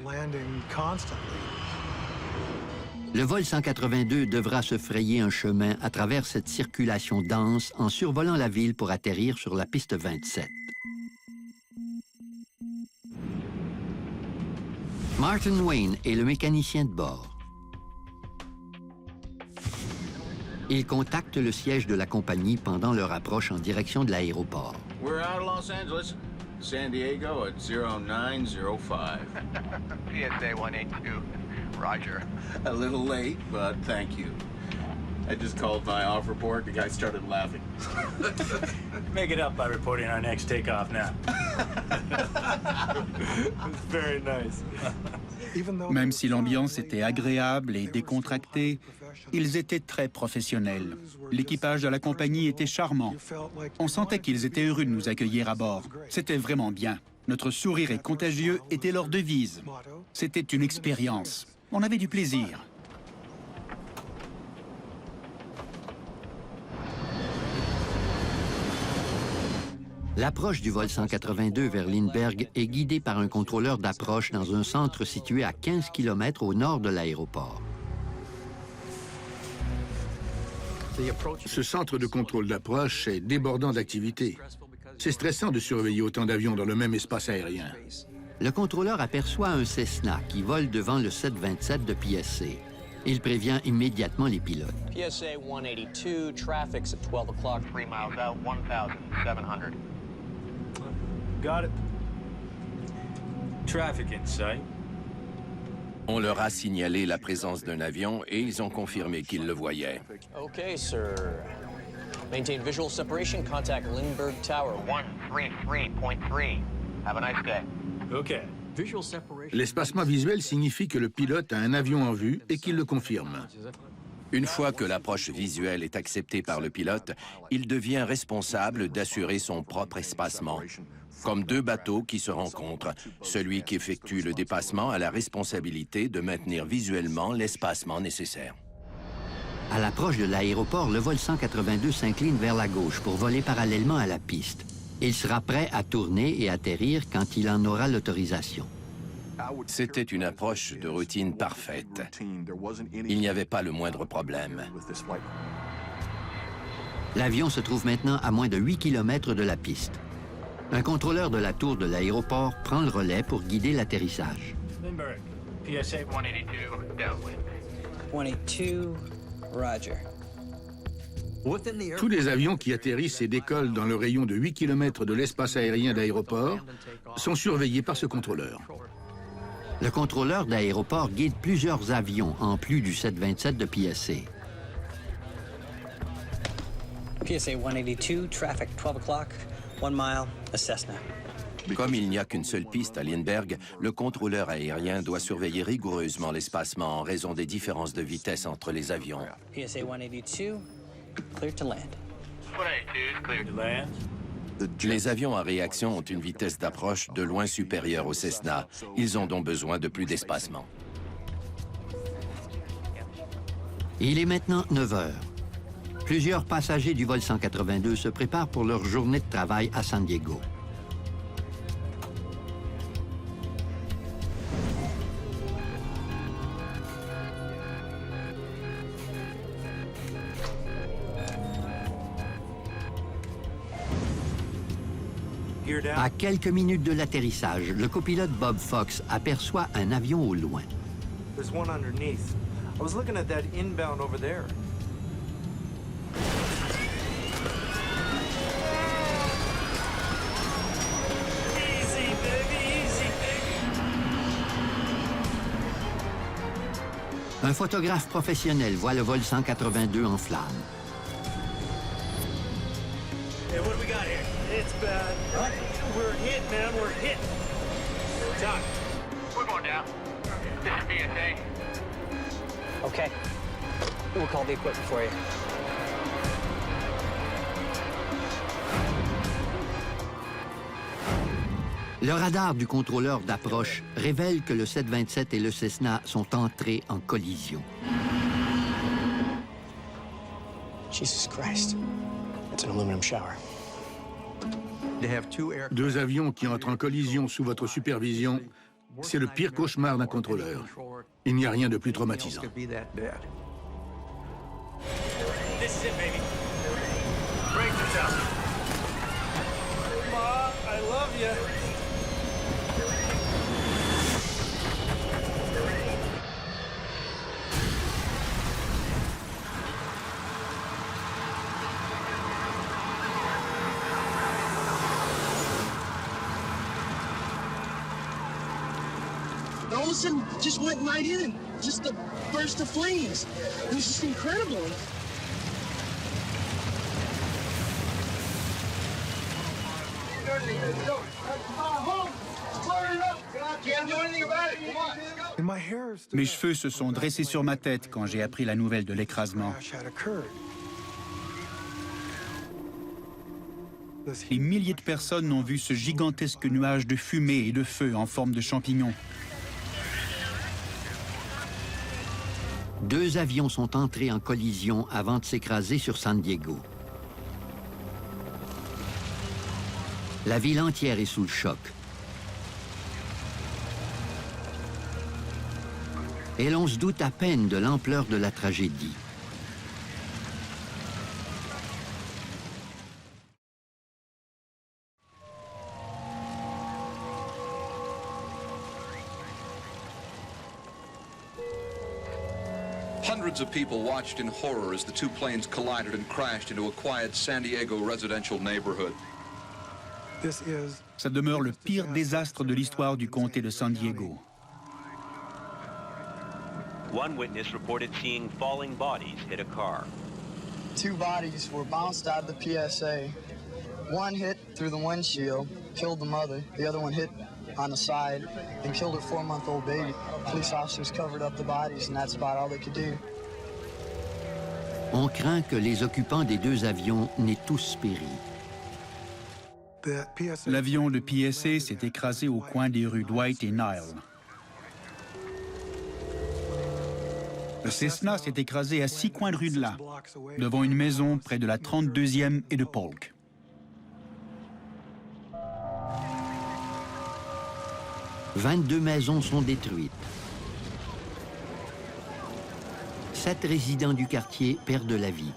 Le vol 182 devra se frayer un chemin à travers cette circulation dense en survolant la ville pour atterrir sur la piste 27. Martin Wayne est le mécanicien de bord. Il contacte le siège de la compagnie pendant leur approche en direction de l'aéroport. We're out of Los Angeles. San Diego at 0905. PSA 182. Roger. A little late, but thank you. I just called my off report. The guy started laughing. Make it up by reporting our next takeoff now. It's very nice. Même si l'ambiance était agréable et décontractée, ils étaient très professionnels. L'équipage de la compagnie était charmant. On sentait qu'ils étaient heureux de nous accueillir à bord. C'était vraiment bien. Notre sourire est contagieux était leur devise. C'était une expérience. On avait du plaisir. L'approche du vol 182 vers Lindbergh est guidée par un contrôleur d'approche dans un centre situé à 15 km au nord de l'aéroport. Ce centre de contrôle d'approche est débordant d'activité. C'est stressant de surveiller autant d'avions dans le même espace aérien. Le contrôleur aperçoit un Cessna qui vole devant le 727 de PSC. Il prévient immédiatement les pilotes. PSA 182, traffic's at 12 o'clock, 3 miles out, 1,700. Got it. Traffic in sight. On leur a signalé la présence d'un avion et ils ont confirmé qu'ils le voyaient. Okay, sir. Maintain visual separation. Contact Lindbergh Tower 133.3. Have a nice day. Okay. L'espacement visuel signifie que le pilote a un avion en vue et qu'il le confirme. Une fois que l'approche visuelle est acceptée par le pilote, il devient responsable d'assurer son propre espacement. Comme deux bateaux qui se rencontrent, celui qui effectue le dépassement a la responsabilité de maintenir visuellement l'espacement nécessaire. À l'approche de l'aéroport, le vol 182 s'incline vers la gauche pour voler parallèlement à la piste. Il sera prêt à tourner et atterrir quand il en aura l'autorisation. C'était une approche de routine parfaite. Il n'y avait pas le moindre problème. L'avion se trouve maintenant à moins de 8 km de la piste. Un contrôleur de la tour de l'aéroport prend le relais pour guider l'atterrissage. Lindbergh, PSA 182, downwind. 182, roger. Tous les avions qui atterrissent et décollent dans le rayon de 8 km de l'espace aérien d'aéroport sont surveillés par ce contrôleur. Le contrôleur d'aéroport guide plusieurs avions en plus du 727 de PSC. PSA 182, traffic 12 o'clock, 1 mile, a Cessna. Comme il n'y a qu'une seule piste à Lindbergh, le contrôleur aérien doit surveiller rigoureusement l'espacement en raison des différences de vitesse entre les avions. PSA 182, clear to land. 182, clear to land. Les avions à réaction ont une vitesse d'approche de loin supérieure au Cessna. Ils ont donc besoin de plus d'espacement. Il est maintenant 9 heures. Plusieurs passagers du vol 182 se préparent pour leur journée de travail à San Diego. À quelques minutes de l'atterrissage, le copilote Bob Fox aperçoit un avion au loin. There's one underneath. I was looking at that inbound over there. Easy, baby, easy, baby. Un photographe professionnel voit le vol 182 en flammes. Hey, what do we got here? It's bad. We're hit, man. We're hit. Doc, we're going down. This is PSA. Okay. We'll call the equipment for you. Le radar du contrôleur d'approche révèle que le 727 et le Cessna sont entrés en collision. Jesus Christ. It's an aluminum shower. Deux avions qui entrent en collision sous votre supervision, c'est le pire cauchemar d'un contrôleur. Il n'y a rien de plus traumatisant. This is it, baby. Break this up. Ma, I love you. All of a sudden, just went right in. Just a burst of flames. It was just incredible. Mes cheveux se sont dressés sur ma tête quand j'ai appris la nouvelle de l'écrasement. Des milliers de personnes ont vu ce gigantesque nuage de fumée et de feu en forme de champignon. Deux avions sont entrés en collision avant de s'écraser sur San Diego. La ville entière est sous le choc. Et l'on se doute à peine de l'ampleur de la tragédie. Hundreds of people watched in horror as the two planes collided and crashed into a quiet San Diego residential neighborhood. Ça demeure le pire désastre de l'histoire du comté de San Diego. One witness reported seeing falling bodies hit a car. 2 bodies were bounced out of the PSA. One hit through the windshield, killed the mother. The other one hit on the side and killed her 4-month-old baby. Police officers covered up the bodies, and that's about all they could do. On craint que les occupants des 2 avions n'aient tous péri. L'avion de PSA s'est écrasé au coin des rues Dwight et Nile. Le Cessna s'est écrasé à 6 coins de rue de là, devant une maison près de la 32e et de Polk. « 22 maisons sont détruites. 7 résidents du quartier perdent la vie.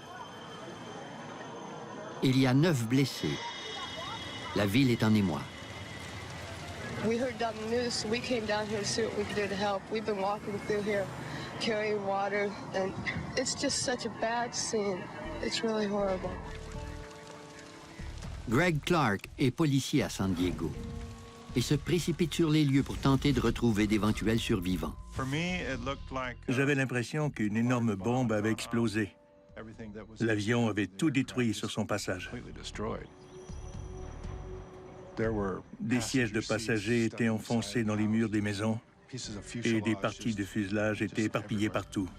Il y a 9 blessés. La ville est en émoi. We heard on the news, so we came down here to see what we could do to help. We've been walking through here, carrying water, and it's just such a bad scene. It's really horrible. Greg Clark est policier à San Diego et se précipite sur les lieux pour tenter de retrouver d'éventuels survivants. J'avais l'impression qu'une énorme bombe avait explosé. L'avion avait tout détruit sur son passage. Des sièges de passagers étaient enfoncés dans les murs des maisons et des parties de fuselage étaient éparpillées partout.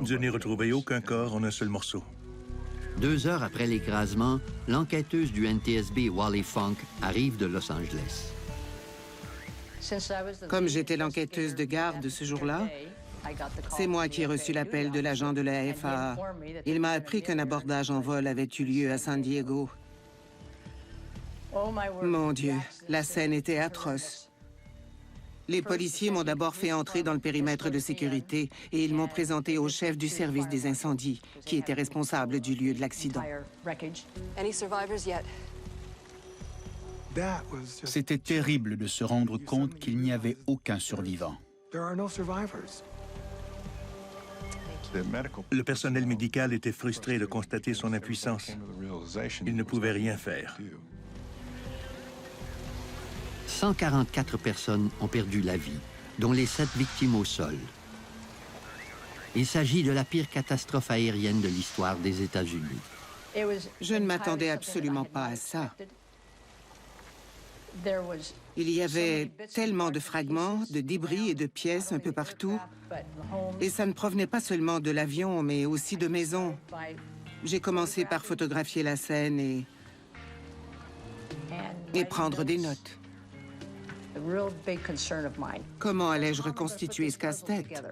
Je n'ai retrouvé aucun corps en un seul morceau. 2 heures après l'écrasement, l'enquêteuse du NTSB Wally Funk arrive de Los Angeles. Comme j'étais l'enquêteuse de garde ce jour-là, c'est moi qui ai reçu l'appel de l'agent de la FAA. Il m'a appris qu'un abordage en vol avait eu lieu à San Diego. Mon Dieu, la scène était atroce. Les policiers m'ont d'abord fait entrer dans le périmètre de sécurité et ils m'ont présenté au chef du service des incendies, qui était responsable du lieu de l'accident. C'était terrible de se rendre compte qu'il n'y avait aucun survivant. Le personnel médical était frustré de constater son impuissance. Il ne pouvait rien faire. 144 personnes ont perdu la vie, dont les 7 victimes au sol. Il s'agit de la pire catastrophe aérienne de l'histoire des États-Unis. Je ne m'attendais absolument pas à ça. Il y avait tellement de fragments, de débris et de pièces un peu partout. Et ça ne provenait pas seulement de l'avion, mais aussi de maisons. J'ai commencé par photographier la scène et prendre des notes. Comment allais-je reconstituer ce casse-tête?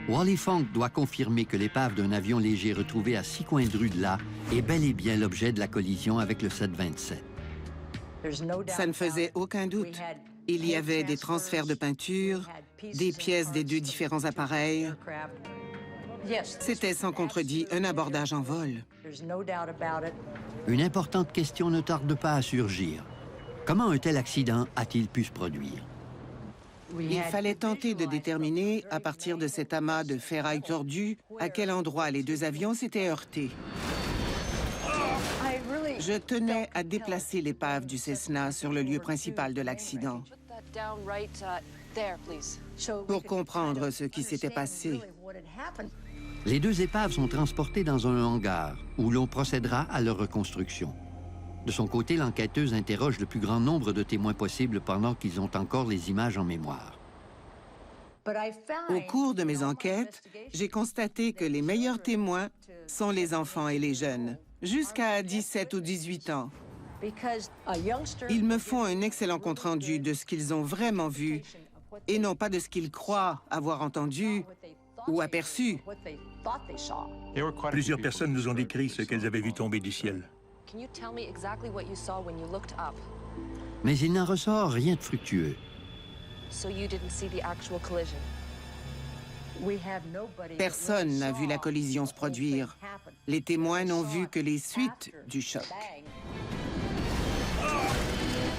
Wally Funk doit confirmer que l'épave d'un avion léger retrouvé à 6 coins de rue de là est bel et bien l'objet de la collision avec le 727. Ça ne faisait aucun doute. Il y avait des transferts de peinture, des pièces des 2 différents appareils. C'était sans contredit un abordage en vol. Une importante question ne tarde pas à surgir. Comment un tel accident a-t-il pu se produire? Il fallait tenter de déterminer, à partir de cet amas de ferraille tordue, à quel endroit les 2 avions s'étaient heurtés. Je tenais à déplacer l'épave du Cessna sur le lieu principal de l'accident pour comprendre ce qui s'était passé. Les 2 épaves sont transportées dans un hangar où l'on procédera à leur reconstruction. De son côté, l'enquêteuse interroge le plus grand nombre de témoins possible pendant qu'ils ont encore les images en mémoire. Au cours de mes enquêtes, j'ai constaté que les meilleurs témoins sont les enfants et les jeunes, jusqu'à 17 ou 18 ans. Ils me font un excellent compte-rendu de ce qu'ils ont vraiment vu et non pas de ce qu'ils croient avoir entendu ou aperçu. Plusieurs personnes nous ont décrit ce qu'elles avaient vu tomber du ciel. Mais il n'en ressort rien de fructueux. Personne n'a vu la collision se produire. Les témoins n'ont vu que les suites du choc.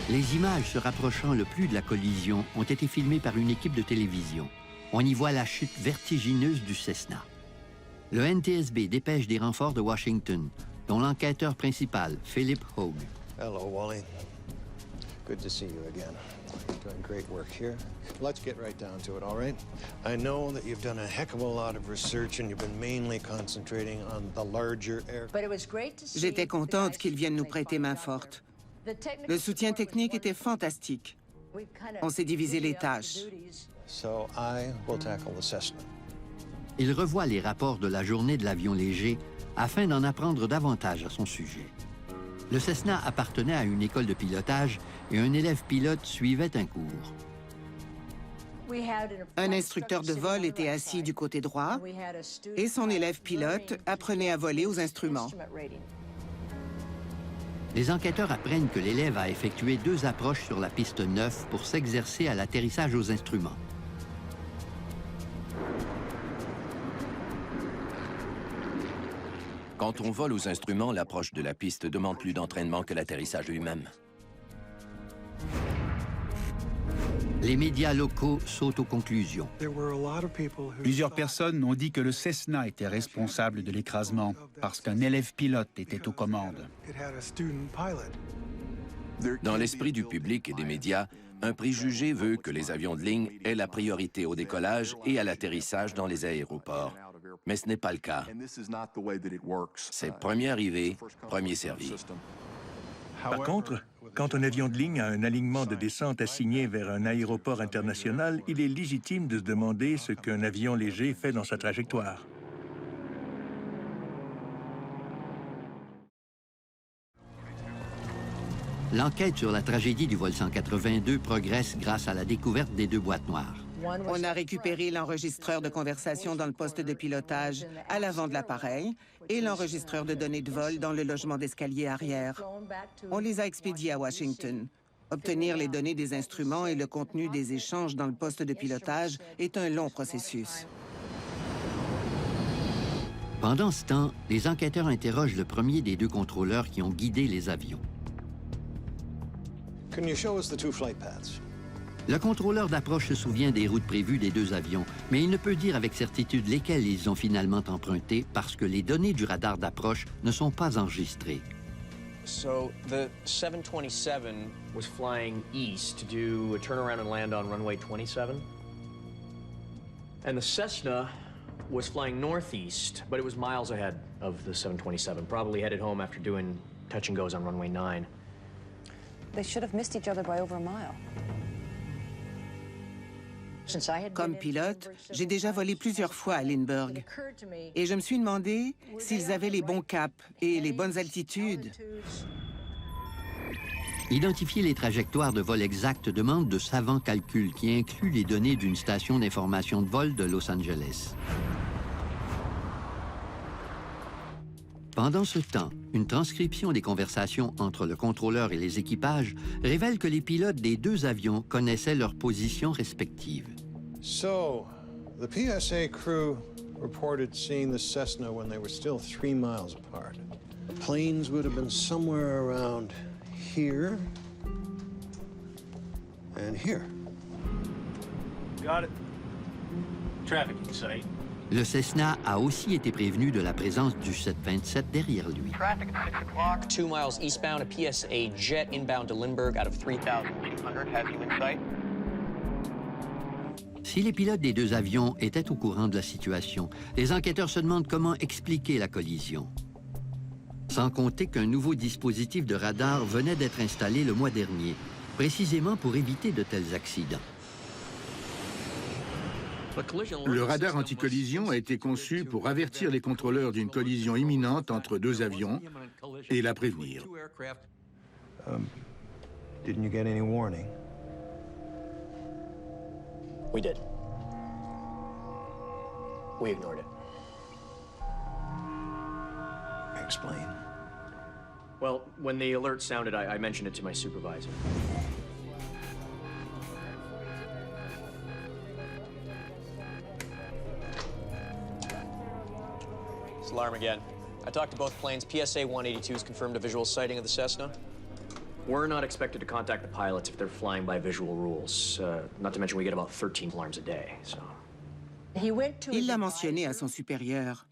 Les images se rapprochant le plus de la collision ont été filmées par une équipe de télévision. On y voit la chute vertigineuse du Cessna. Le NTSB dépêche des renforts de Washington, dont l'enquêteur principal, Philip Hogue. Hello, Wally. Good to see you again. You're doing great work here. Let's get right down to it, all right? I know that you've done a heck of a lot of research and you've been mainly concentrating on the larger aircraft. J'étais contente qu'ils viennent nous prêter main forte. Le soutien technique était fantastique. On s'est divisé les tâches. So I will tackle the Cessna. Il revoit les rapports de la journée de l'avion léger afin d'en apprendre davantage à son sujet. Le Cessna appartenait à une école de pilotage et un élève pilote suivait un cours. Un instructeur de vol était assis du côté droit et son élève pilote apprenait à voler aux instruments. Les enquêteurs apprennent que l'élève a effectué 2 approches sur la piste 9 pour s'exercer à l'atterrissage aux instruments. Quand on vole aux instruments, l'approche de la piste demande plus d'entraînement que l'atterrissage lui-même. Les médias locaux sautent aux conclusions. Plusieurs personnes ont dit que le Cessna était responsable de l'écrasement parce qu'un élève pilote était aux commandes. Dans l'esprit du public et des médias, un préjugé veut que les avions de ligne aient la priorité au décollage et à l'atterrissage dans les aéroports. Mais ce n'est pas le cas. C'est premier arrivé, premier servi. Par contre, quand un avion de ligne a un alignement de descente assigné vers un aéroport international, il est légitime de se demander ce qu'un avion léger fait dans sa trajectoire. L'enquête sur la tragédie du vol 182 progresse grâce à la découverte des 2 boîtes noires. On a récupéré l'enregistreur de conversation dans le poste de pilotage à l'avant de l'appareil et l'enregistreur de données de vol dans le logement d'escalier arrière. On les a expédiés à Washington. Obtenir les données des instruments et le contenu des échanges dans le poste de pilotage est un long processus. Pendant ce temps, les enquêteurs interrogent le premier des 2 contrôleurs qui ont guidé les avions. Can you show us the 2 flight paths? Le contrôleur d'approche se souvient des routes prévues des 2 avions, mais il ne peut dire avec certitude lesquelles ils ont finalement emprunté parce que les données du radar d'approche ne sont pas enregistrées. So the 727 was flying east to do a turnaround and land on runway 27. And the Cessna was flying northeast, but it was miles ahead of the 727, probably headed home after doing touch and goes on runway 9. They should have missed each other by over a mile. Comme pilote, j'ai déjà volé plusieurs fois à Lindbergh. Et je me suis demandé s'ils avaient les bons caps et les bonnes altitudes. Identifier les trajectoires de vol exactes demande de savants calculs qui incluent les données d'une station d'information de vol de Los Angeles. Pendant ce temps, une transcription des conversations entre le contrôleur et les équipages révèle que les pilotes des 2 avions connaissaient leurs positions respectives. So, the PSA crew reported seeing the Cessna when they were still 3 miles apart. Planes would have been somewhere around here and here. Got it. Traffic in sight. Le Cessna a aussi été prévenu de la présence du 727 derrière lui. Traffic at 6 o'clock. 2 miles eastbound, a PSA jet inbound to Lindbergh out of 3,200 has you in sight. Si les pilotes des 2 avions étaient au courant de la situation, les enquêteurs se demandent comment expliquer la collision. Sans compter qu'un nouveau dispositif de radar venait d'être installé le mois dernier, précisément pour éviter de tels accidents. Le radar anti-collision a été conçu pour avertir les contrôleurs d'une collision imminente entre 2 avions et la prévenir. Didn't you get any warning? We did. We ignored it. Explain. Well, when the alert sounded, I mentioned it to my supervisor. Alarm again. I talked to both planes. PSA 182 has confirmed a visual sighting of the Cessna. We're not expected to contact the pilots if they're flying by visual rules. Not to mention we get about 13 alarms a day, so... Il l'a mentionné à son supérieur.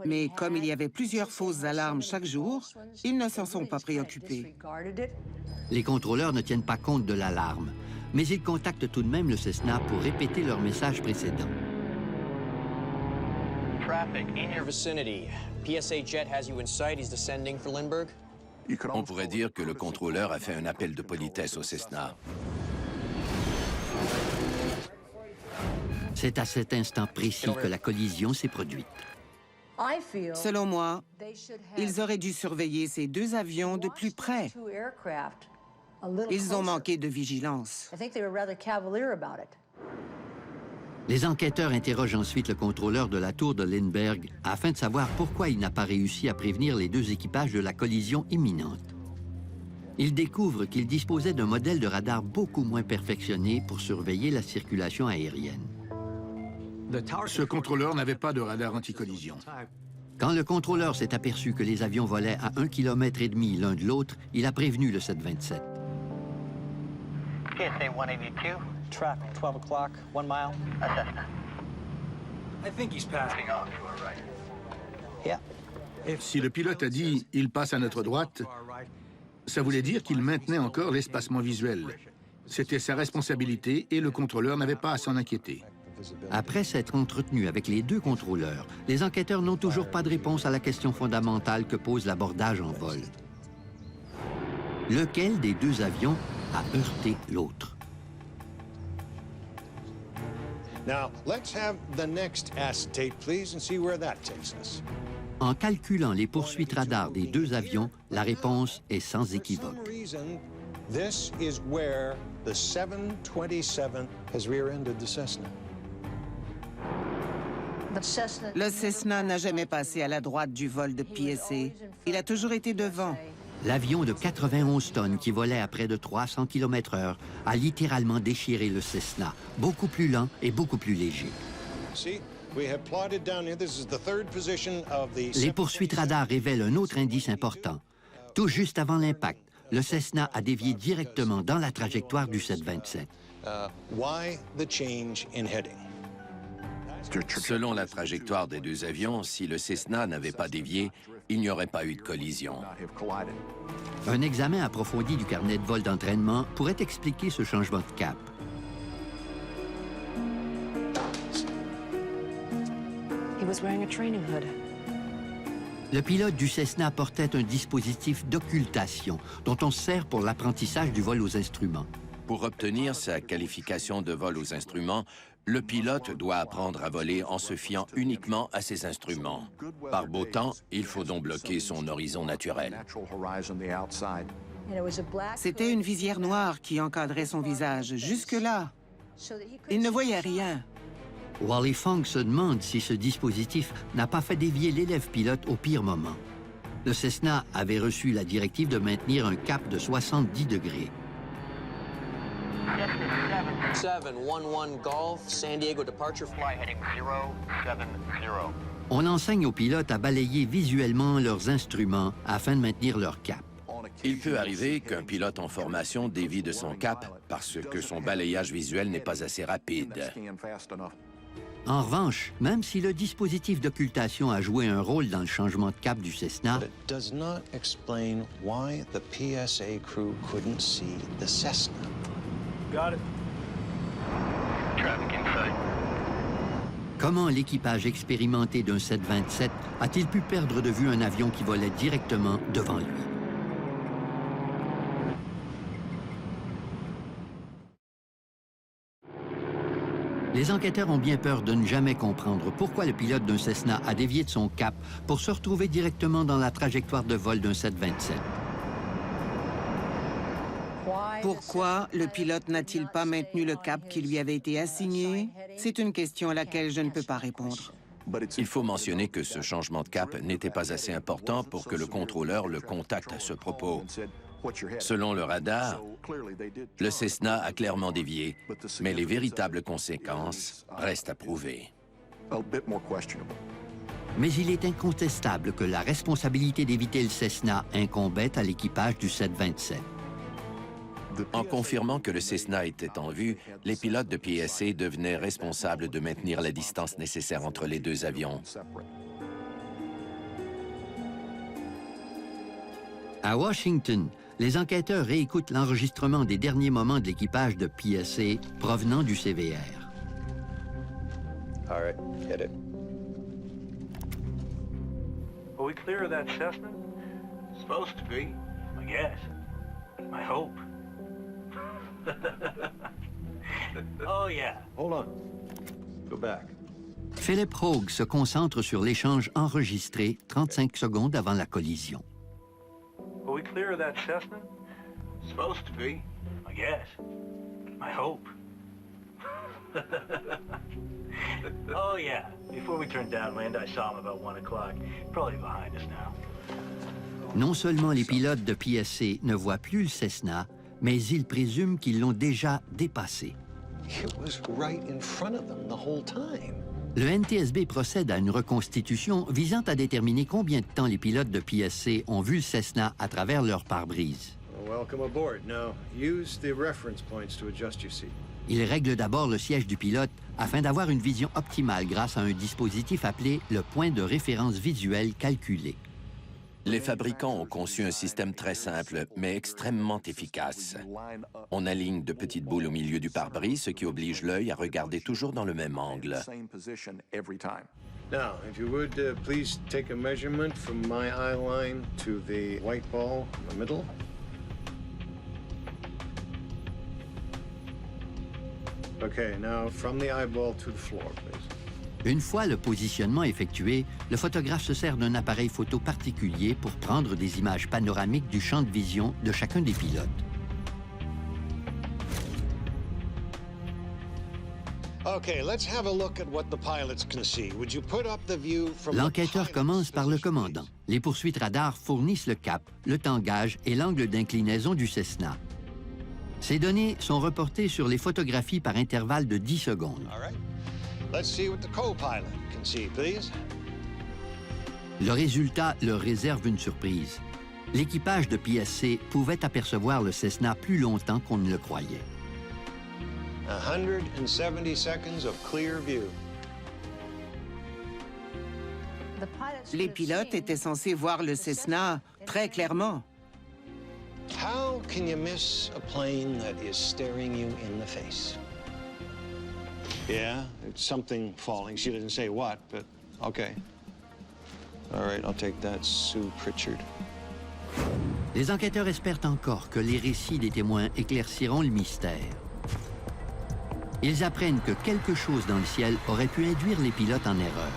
Mais comme il y avait plusieurs fausses alarmes chaque jour, ils ne s'en sont pas préoccupés. Les contrôleurs ne tiennent pas compte de l'alarme, mais ils contactent tout de même le Cessna pour répéter leur message précédent. Traffic in your vicinity. PSA jet has you in sight. He's descending for Lindbergh. On pourrait dire que le contrôleur a fait un appel de politesse au Cessna. C'est à cet instant précis que la collision s'est produite. Selon moi, ils auraient dû surveiller ces deux avions de plus près. Ils ont manqué de vigilance. Les enquêteurs interrogent ensuite le contrôleur de la tour de Lindbergh afin de savoir pourquoi il n'a pas réussi à prévenir les deux équipages de la collision imminente. Ils découvrent qu'il disposait d'un modèle de radar beaucoup moins perfectionné pour surveiller la circulation aérienne. Ce contrôleur n'avait pas de radar anti-collision. Quand le contrôleur s'est aperçu que les avions volaient à 1,5 km l'un de l'autre, il a prévenu le 727. PSA 182, traffic 12 o'clock, 1 mile, Cessna. I think he's passing on to our right. Yeah. Si le pilote a dit « il passe à notre droite », ça voulait dire qu'il maintenait encore l'espacement visuel. C'était sa responsabilité et le contrôleur n'avait pas à s'en inquiéter. Après s'être entretenu avec les deux contrôleurs, les enquêteurs n'ont toujours pas de réponse à la question fondamentale que pose l'abordage en vol. Lequel des deux avions a heurté l'autre? Now, let's have the next acetate, please, and see where that takes us. En calculant les poursuites radars des deux avions, la réponse est sans équivoque. This is where the 727 has rear-ended the Cessna. Le Cessna n'a jamais passé à la droite du vol de PSA. Il a toujours été devant. L'avion de 91 tonnes qui volait à près de 300 km/h a littéralement déchiré le Cessna, beaucoup plus lent et beaucoup plus léger. Les poursuites radars révèlent un autre indice important. Tout juste avant l'impact, le Cessna a dévié directement dans la trajectoire du 727. Selon la trajectoire des deux avions, si le Cessna n'avait pas dévié, il n'y aurait pas eu de collision. Un examen approfondi du carnet de vol d'entraînement pourrait expliquer ce changement de cap. He was wearing a training hood. Le pilote du Cessna portait un dispositif d'occultation dont on se sert pour l'apprentissage du vol aux instruments. Pour obtenir sa qualification de vol aux instruments, le pilote doit apprendre à voler en se fiant uniquement à ses instruments. Par beau temps, il faut donc bloquer son horizon naturel. C'était une visière noire qui encadrait son visage. Jusque-là, il ne voyait rien. Wally Funk se demande si ce dispositif n'a pas fait dévier l'élève pilote au pire moment. Le Cessna avait reçu la directive de maintenir un cap de 70 degrés. 711 Golf, San Diego departure fly heading 070. On enseigne aux pilotes à balayer visuellement leurs instruments afin de maintenir leur cap. Il peut arriver qu'un pilote en formation dévie de son cap parce que son balayage visuel n'est pas assez rapide. En revanche, même si le dispositif d'occultation a joué un rôle dans le changement de cap du Cessna, But it does not explain why the PSA crew couldn't see the Cessna. Got it. Traffic inside. comment l'équipage expérimenté d'un 727 a-t-il pu perdre de vue un avion qui volait directement devant lui? Les enquêteurs ont bien peur de ne jamais comprendre pourquoi le pilote d'un Cessna a dévié de son cap pour se retrouver directement dans la trajectoire de vol d'un 727. Pourquoi le pilote n'a-t-il pas maintenu le cap qui lui avait été assigné? C'est une question à laquelle je ne peux pas répondre. Il faut mentionner que ce changement de cap n'était pas assez important pour que le contrôleur le contacte à ce propos. Selon le radar, le Cessna a clairement dévié, mais les véritables conséquences restent à prouver. Mais il est incontestable que la responsabilité d'éviter le Cessna incombait à l'équipage du 727. En confirmant que le Cessna était en vue, les pilotes de PSA devenaient responsables de maintenir la distance nécessaire entre les deux avions. À Washington, les enquêteurs réécoutent l'enregistrement des derniers moments de l'équipage de PSA provenant du CVR. All right, hit it. Are we clear of that Cessna? Supposed to be, I guess. I hope. Oh, yeah. Hold on. Go back. Philip Hogue se concentre sur l'échange enregistré 35 secondes avant la collision. Are we clear of that Cessna? Supposed to be, I guess. I hope. Oh, yeah. Before we turned downwind, I saw him about 1 o'clock. Probably behind us now. Non seulement les pilotes de PSA ne voient plus le Cessna, mais ils présument qu'ils l'ont déjà dépassé. It was right in front of them the whole time. Le NTSB procède à une reconstitution visant à déterminer combien de temps les pilotes de PSA ont vu le Cessna à travers leur pare-brise. Welcome aboard. Now, use the reference points to adjust your seat. Ils règlent d'abord le siège du pilote afin d'avoir une vision optimale grâce à un dispositif appelé le point de référence visuel calculé. Les fabricants ont conçu un système très simple, mais extrêmement efficace. On aligne de petites boules au milieu du pare-brise, ce qui oblige l'œil à regarder toujours dans le même angle. Now, if you would, please take a measurement from my eye line to the white ball in the middle. Okay, now from the eyeball to the floor, please. Une fois le positionnement effectué, le photographe se sert d'un appareil photo particulier pour prendre des images panoramiques du champ de vision de chacun des pilotes. L'enquêteur commence par le commandant. Les poursuites radars fournissent le cap, le tangage et l'angle d'inclinaison du Cessna. Ces données sont reportées sur les photographies par intervalle de 10 secondes. Le résultat leur réserve une surprise. L'équipage de PSC pouvait apercevoir le Cessna plus longtemps qu'on ne le croyait. 170 seconds of clear view. Les pilotes étaient censés voir le Cessna très clairement. How can you miss a plane that is staring you in the face? Yeah, it's something falling. She didn't say what, but okay. All right, I'll take that, Sue Pritchard. Les enquêteurs espèrent encore que les récits des témoins éclairciront le mystère. Ils apprennent que quelque chose dans le ciel aurait pu induire les pilotes en erreur.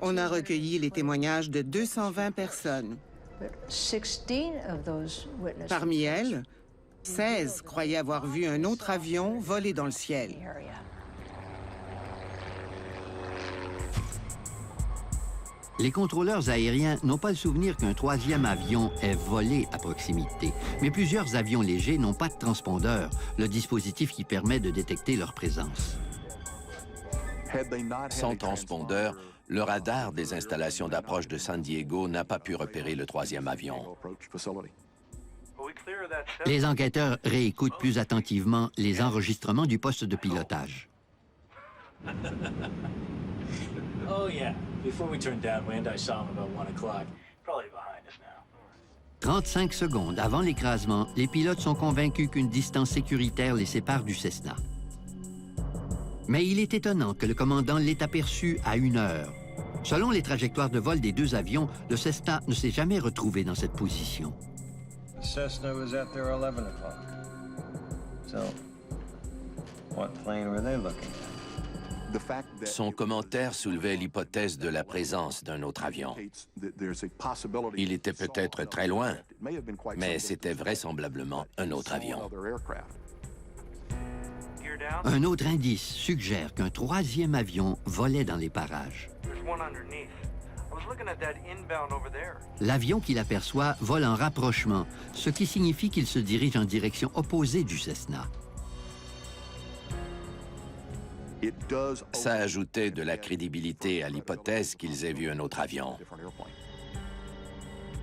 On a recueilli les témoignages de 220 personnes. Parmi elles, 16 croyaient avoir vu un autre avion voler dans le ciel. Les contrôleurs aériens n'ont pas le souvenir qu'un troisième avion ait volé à proximité, mais plusieurs avions légers n'ont pas de transpondeur, le dispositif qui permet de détecter leur présence. Sans transpondeur, le radar des installations d'approche de San Diego n'a pas pu repérer le troisième avion. Les enquêteurs réécoutent plus attentivement les enregistrements du poste de pilotage. Oh yeah. Before we turned downwind, I saw him about 1 o'clock. Probably behind us now. 35 secondes avant l'écrasement, les pilotes sont convaincus qu'une distance sécuritaire les sépare du Cessna. Mais il est étonnant que le commandant l'ait aperçu à 1 heure. Selon les trajectoires de vol des deux avions, le Cessna ne s'est jamais retrouvé dans cette position. The Cessna was at there 11 o'clock. So, what plane were they looking at? Son commentaire soulevait l'hypothèse de la présence d'un autre avion. Il était peut-être très loin, mais c'était vraisemblablement un autre avion. Un autre indice suggère qu'un troisième avion volait dans les parages. L'avion qu'il aperçoit vole en rapprochement, ce qui signifie qu'il se dirige en direction opposée du Cessna. Ça ajoutait de la crédibilité à l'hypothèse qu'ils aient vu un autre avion.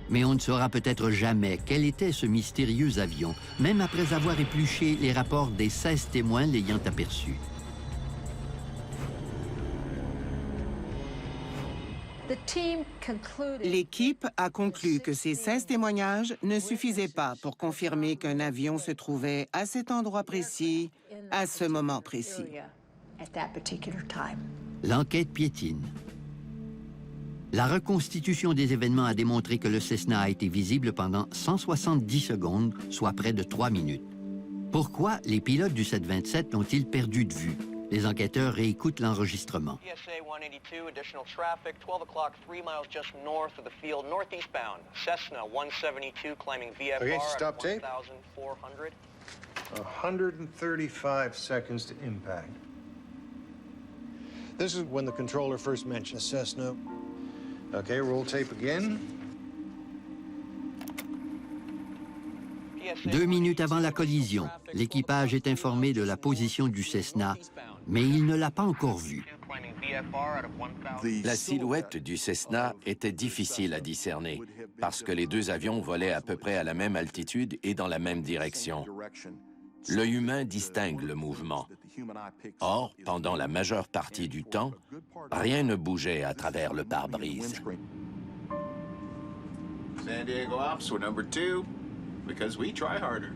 Mais on ne saura peut-être jamais quel était ce mystérieux avion, même après avoir épluché les rapports des 16 témoins l'ayant aperçu. L'équipe a conclu que ces 16 témoignages ne suffisaient pas pour confirmer qu'un avion se trouvait à cet endroit précis, à ce moment précis. L'enquête piétine. La reconstitution des événements a démontré que le Cessna a été visible pendant 170 secondes, soit près de 3 minutes. Pourquoi les pilotes du 727 l'ont-ils perdu de vue? Les enquêteurs réécoutent l'enregistrement. PSA 182, additional traffic, 12 o'clock, 3 miles just north of the field, northeastbound. Cessna 172 climbing VFR Okay, stop at tape. 1,400. 135 seconds to impact. This is when the controller first mentioned Cessna. Okay, roll tape again. 2 minutes avant la collision, l'équipage est informé de la position du Cessna, mais il ne l'a pas encore vu. La silhouette du Cessna était difficile à discerner parce que les deux avions volaient à peu près à la même altitude et dans la même direction. L'œil humain distingue le mouvement. Or, pendant la majeure partie du temps, rien ne bougeait à travers le pare-brise. San Diego Ops, we're number 2, because we try harder.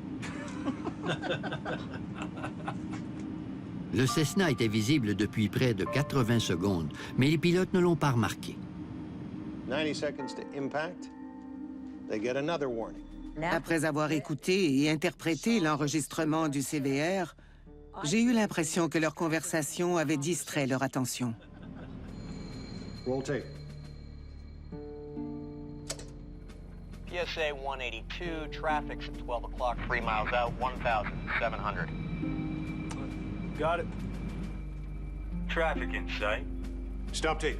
Le Cessna était visible depuis près de 80 secondes, mais les pilotes ne l'ont pas remarqué. 90 seconds to impact. They get another warning. Après avoir écouté et interprété l'enregistrement du CVR, j'ai eu l'impression que leur conversation avait distrait leur attention. Roll tape. PSA 182, traffic's at 12 o'clock, 3 miles out, 1,700. Got it. Traffic in sight. Stop tape.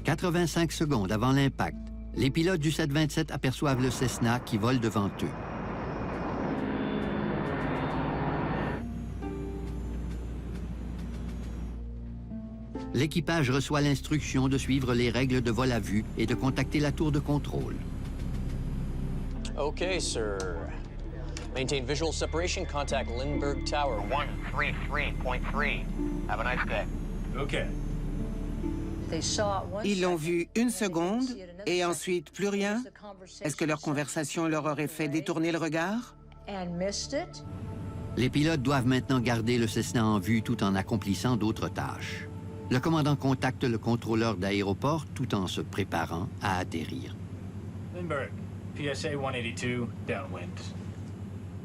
85 secondes avant l'impact, les pilotes du 727 aperçoivent le Cessna qui vole devant eux. L'équipage reçoit l'instruction de suivre les règles de vol à vue et de contacter la tour de contrôle. Okay, sir. Maintain visual separation. Contact Lindbergh Tower. 133.3. Have a nice day. Okay. Ils l'ont vu 1 seconde et ensuite plus rien. Est-ce que leur conversation leur aurait fait détourner le regard? Les pilotes doivent maintenant garder le Cessna en vue tout en accomplissant d'autres tâches. Le commandant contacte le contrôleur d'aéroport tout en se préparant à atterrir. Lindbergh, PSA 182, downwind.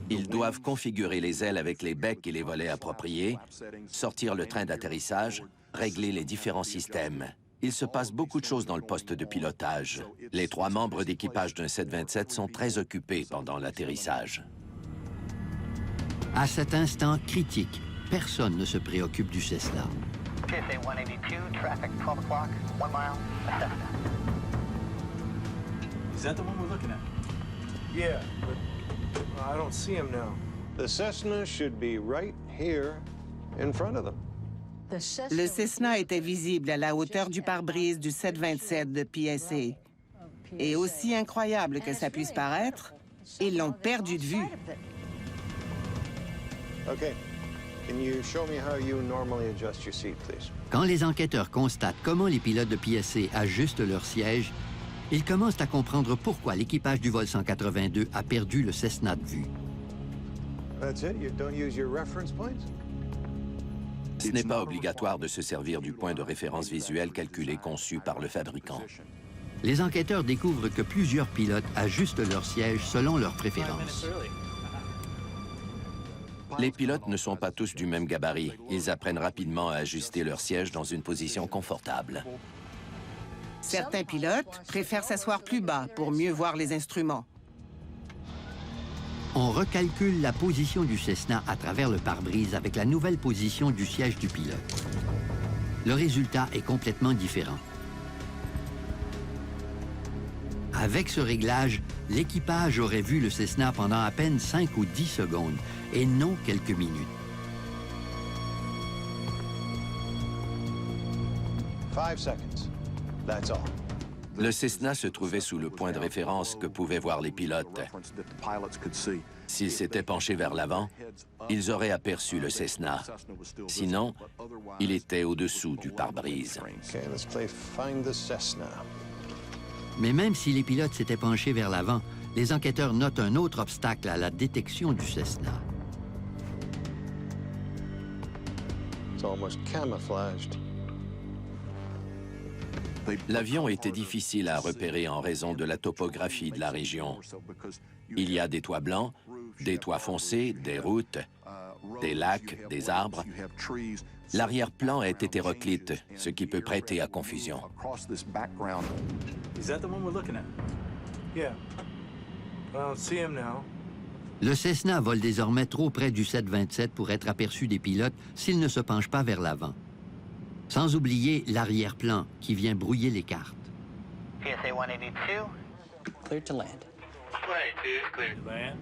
Ils doivent configurer les ailes avec les becs et les volets appropriés, sortir le train d'atterrissage, régler les différents systèmes. Il se passe beaucoup de choses dans le poste de pilotage. Les 3 membres d'équipage d'un 727 sont très occupés pendant l'atterrissage. À cet instant critique, personne ne se préoccupe du Cessna. PSA 182, traffic 12 o'clock, 1 mile, Cessna. Is that the one we're looking at? Yeah, but I don't see him now. The Cessna should be right here in front of them. Le Cessna était visible à la hauteur du pare-brise du 727 de PSA. Et aussi incroyable que ça puisse paraître, ils l'ont perdu de vue. Okay. Can you show me how you normally adjust your seat, please? Quand les enquêteurs constatent comment les pilotes de PSA ajustent leur siège, ils commencent à comprendre pourquoi l'équipage du vol 182 a perdu le Cessna de vue. That's it? You don't use your reference points? Ce n'est pas obligatoire de se servir du point de référence visuel calculé conçu par le fabricant. Les enquêteurs découvrent que plusieurs pilotes ajustent leur siège selon leurs préférences. Les pilotes ne sont pas tous du même gabarit. Ils apprennent rapidement à ajuster leur siège dans une position confortable. Certains pilotes préfèrent s'asseoir plus bas pour mieux voir les instruments. On recalcule la position du Cessna à travers le pare-brise avec la nouvelle position du siège du pilote. Le résultat est complètement différent. Avec ce réglage, l'équipage aurait vu le Cessna pendant à peine 5 ou 10 secondes, et non quelques minutes. 5 seconds. That's all. Le Cessna se trouvait sous le point de référence que pouvaient voir les pilotes. S'ils s'étaient penchés vers l'avant, ils auraient aperçu le Cessna. Sinon, il était au-dessous du pare-brise. Mais même si les pilotes s'étaient penchés vers l'avant, les enquêteurs notent un autre obstacle à la détection du Cessna. It's almost camouflaged. L'avion était difficile à repérer en raison de la topographie de la région. Il y a des toits blancs, des toits foncés, des routes, des lacs, des arbres. L'arrière-plan est hétéroclite, ce qui peut prêter à confusion. Le Cessna vole désormais trop près du 727 pour être aperçu des pilotes s'il ne se penche pas vers l'avant. Sans oublier l'arrière-plan qui vient brouiller les cartes. PSA 182. Cleared to land. 182, cleared to land.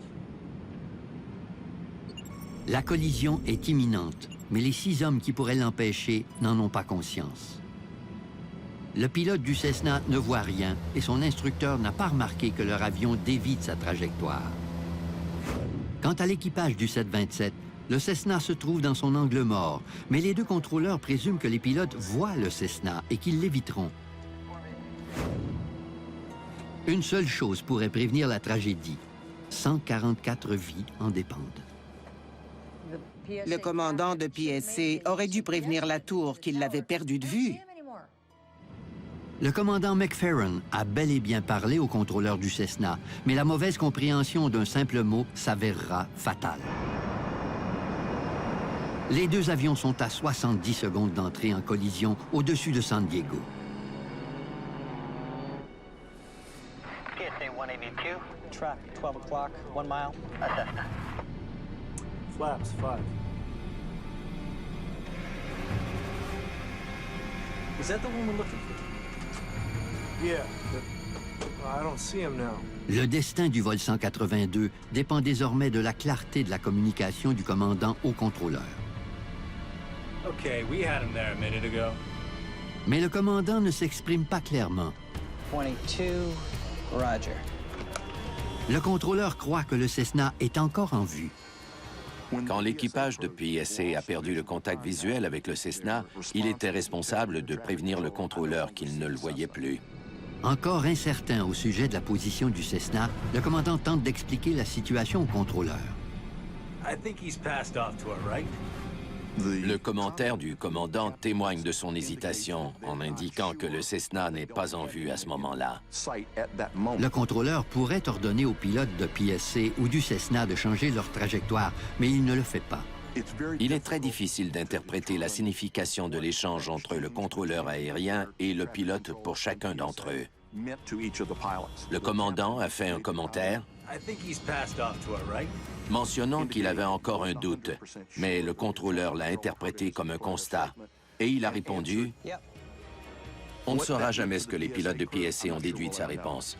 La collision est imminente, mais les 6 hommes qui pourraient l'empêcher n'en ont pas conscience. Le pilote du Cessna ne voit rien et son instructeur n'a pas remarqué que leur avion dévie de sa trajectoire. Quant à l'équipage du 727, le Cessna se trouve dans son angle mort, mais les deux contrôleurs présument que les pilotes voient le Cessna et qu'ils l'éviteront. Une seule chose pourrait prévenir la tragédie. 144 vies en dépendent. Le commandant de PSA aurait dû prévenir la tour qu'il l'avait perdu de vue. Le commandant McFerrin a bel et bien parlé au contrôleur du Cessna, mais la mauvaise compréhension d'un simple mot s'avérera fatale. Les deux avions sont à 70 secondes d'entrée en collision au-dessus de San Diego. PSA 182. Traffic 12 o'clock, 1 mile. Cessna. Flaps 5. Is that the one we're looking for? Yeah, but I don't see him now. Le destin du vol 182 dépend désormais de la clarté de la communication du commandant au contrôleur. Okay, we had him there a minute ago. Mais le commandant ne s'exprime pas clairement. 22, Roger. Le contrôleur croit que le Cessna est encore en vue. Quand l'équipage de PSA a perdu le contact visuel avec le Cessna, il était responsable de prévenir le contrôleur qu'il ne le voyait plus. Encore incertain au sujet de la position du Cessna, le commandant tente d'expliquer la situation au contrôleur. I think he's passed off to our right. Le commentaire du commandant témoigne de son hésitation en indiquant que le Cessna n'est pas en vue à ce moment-là. Le contrôleur pourrait ordonner aux pilotes de PSA ou du Cessna de changer leur trajectoire, mais il ne le fait pas. Il est très difficile d'interpréter la signification de l'échange entre le contrôleur aérien et le pilote pour chacun d'entre eux. Le commandant a fait un commentaire mentionnant qu'il avait encore un doute, mais le contrôleur l'a interprété comme un constat. Et il a répondu « On ne saura jamais ce que les pilotes de PSA ont déduit de sa réponse. »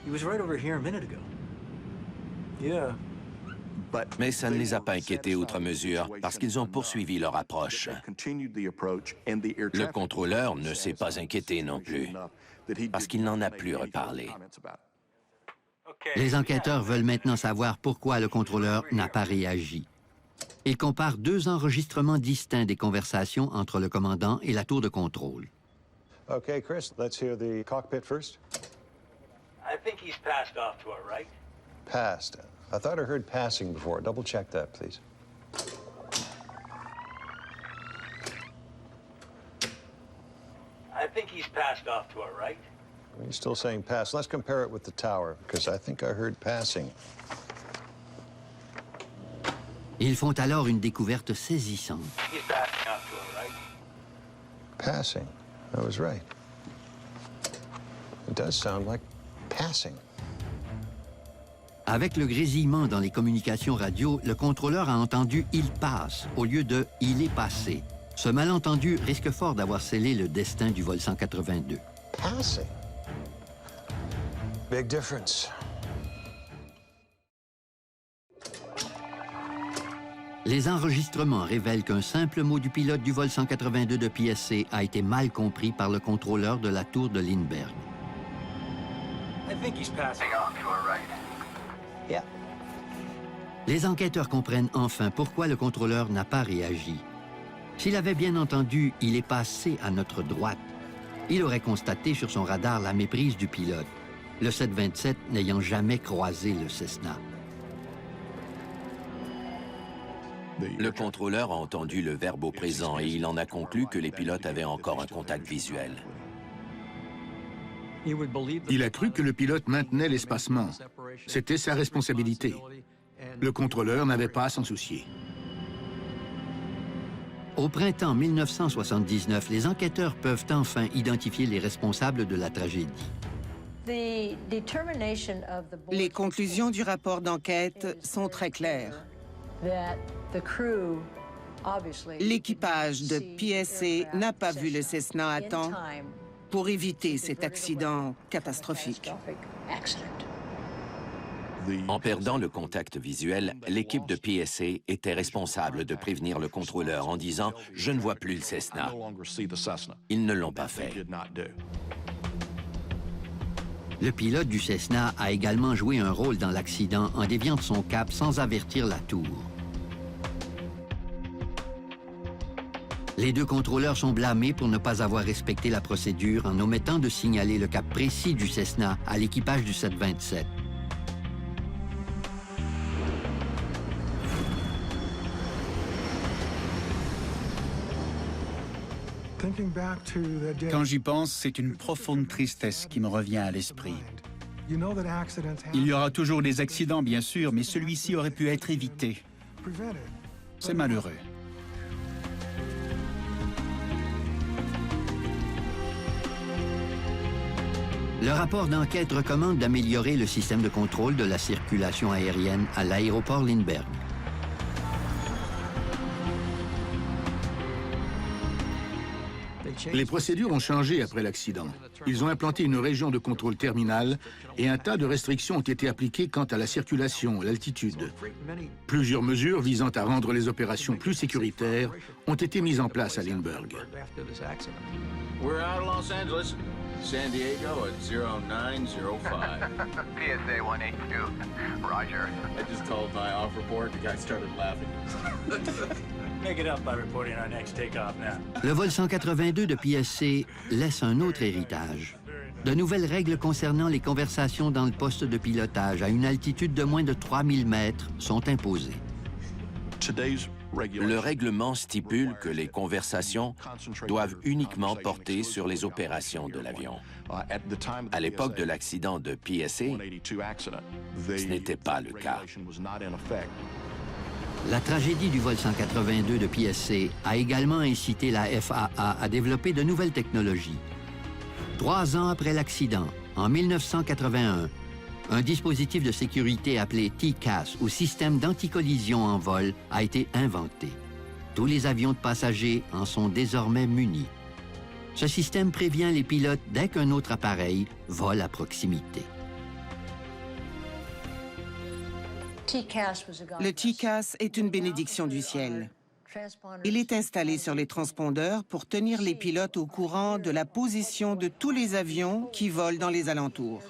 Mais ça ne les a pas inquiétés outre mesure, parce qu'ils ont poursuivi leur approche. Le contrôleur ne s'est pas inquiété non plus, parce qu'il n'en a plus reparlé. Les enquêteurs veulent maintenant savoir pourquoi le contrôleur n'a pas réagi. Ils comparent 2 enregistrements distincts des conversations entre le commandant et la tour de contrôle. Okay, Chris, let's hear the cockpit first. I think he's passed off to our right. Passed. I thought I heard passing before. Double check that, please. I think he's passed off to our right. You're still saying pass. Let's compare it with the tower, because I think I heard passing. Ils font alors une découverte saisissante. He's passing off to our right. Passing. I was right. It does sound like passing. Avec le grésillement dans les communications radio, le contrôleur a entendu « il passe » au lieu de « il est passé ». Ce malentendu risque fort d'avoir scellé le destin du vol 182. Passing? Big difference. Les enregistrements révèlent qu'un simple mot du pilote du vol 182 de PSC a été mal compris par le contrôleur de la tour de Lindbergh. Les enquêteurs comprennent enfin pourquoi le contrôleur n'a pas réagi. S'il avait bien entendu « il est passé à notre droite », il aurait constaté sur son radar la méprise du pilote, le 727 n'ayant jamais croisé le Cessna. Le contrôleur a entendu le verbe au présent et il en a conclu que les pilotes avaient encore un contact visuel. Il a cru que le pilote maintenait l'espacement. C'était sa responsabilité. Le contrôleur n'avait pas à s'en soucier. Au printemps 1979, les enquêteurs peuvent enfin identifier les responsables de la tragédie. Les conclusions du rapport d'enquête sont très claires. L'équipage de PSA n'a pas vu le Cessna à temps pour éviter cet accident catastrophique. En perdant le contact visuel, l'équipe de PSA était responsable de prévenir le contrôleur en disant « Je ne vois plus le Cessna ». Ils ne l'ont pas fait. Le pilote du Cessna a également joué un rôle dans l'accident en déviant de son cap sans avertir la tour. Les deux contrôleurs sont blâmés pour ne pas avoir respecté la procédure en omettant de signaler le cap précis du Cessna à l'équipage du 727. Quand j'y pense, c'est une profonde tristesse qui me revient à l'esprit. Il y aura toujours des accidents, bien sûr, mais celui-ci aurait pu être évité. C'est malheureux. Le rapport d'enquête recommande d'améliorer le système de contrôle de la circulation aérienne à l'aéroport Lindbergh. Les procédures ont changé après l'accident. Ils ont implanté une région de contrôle terminal et un tas de restrictions ont été appliquées quant à la circulation, l'altitude. Plusieurs mesures visant à rendre les opérations plus sécuritaires ont été mises en place à Lindbergh. We're out of Los Angeles. San Diego at 0905. PSA 182. Roger. I just told my off report. The guy started laughing. Make it up by reporting our next takeoff now. Le vol 182 de PSC laisse un autre héritage. De nouvelles règles concernant les conversations dans le poste de pilotage à une altitude de moins de 3000 mètres sont imposées. Le règlement stipule que les conversations doivent uniquement porter sur les opérations de l'avion. À l'époque de l'accident de PSA, ce n'était pas le cas. La tragédie du vol 182 de PSC a également incité la FAA à développer de nouvelles technologies. 3 ans après l'accident, en 1981, un dispositif de sécurité appelé TCAS, ou système d'anticollision en vol, a été inventé. Tous les avions de passagers en sont désormais munis. Ce système prévient les pilotes dès qu'un autre appareil vole à proximité. Le TCAS est une bénédiction du ciel. Il est installé sur les transpondeurs pour tenir les pilotes au courant de la position de tous les avions qui volent dans les alentours.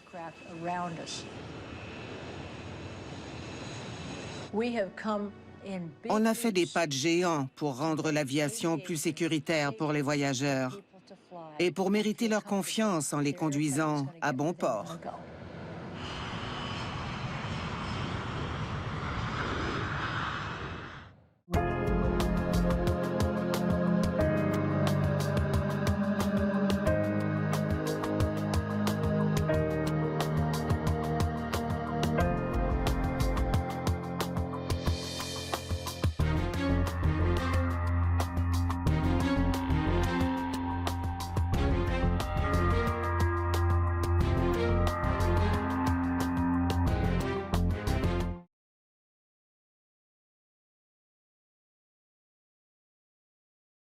On a fait des pas de géants pour rendre l'aviation plus sécuritaire pour les voyageurs et pour mériter leur confiance en les conduisant à bon port.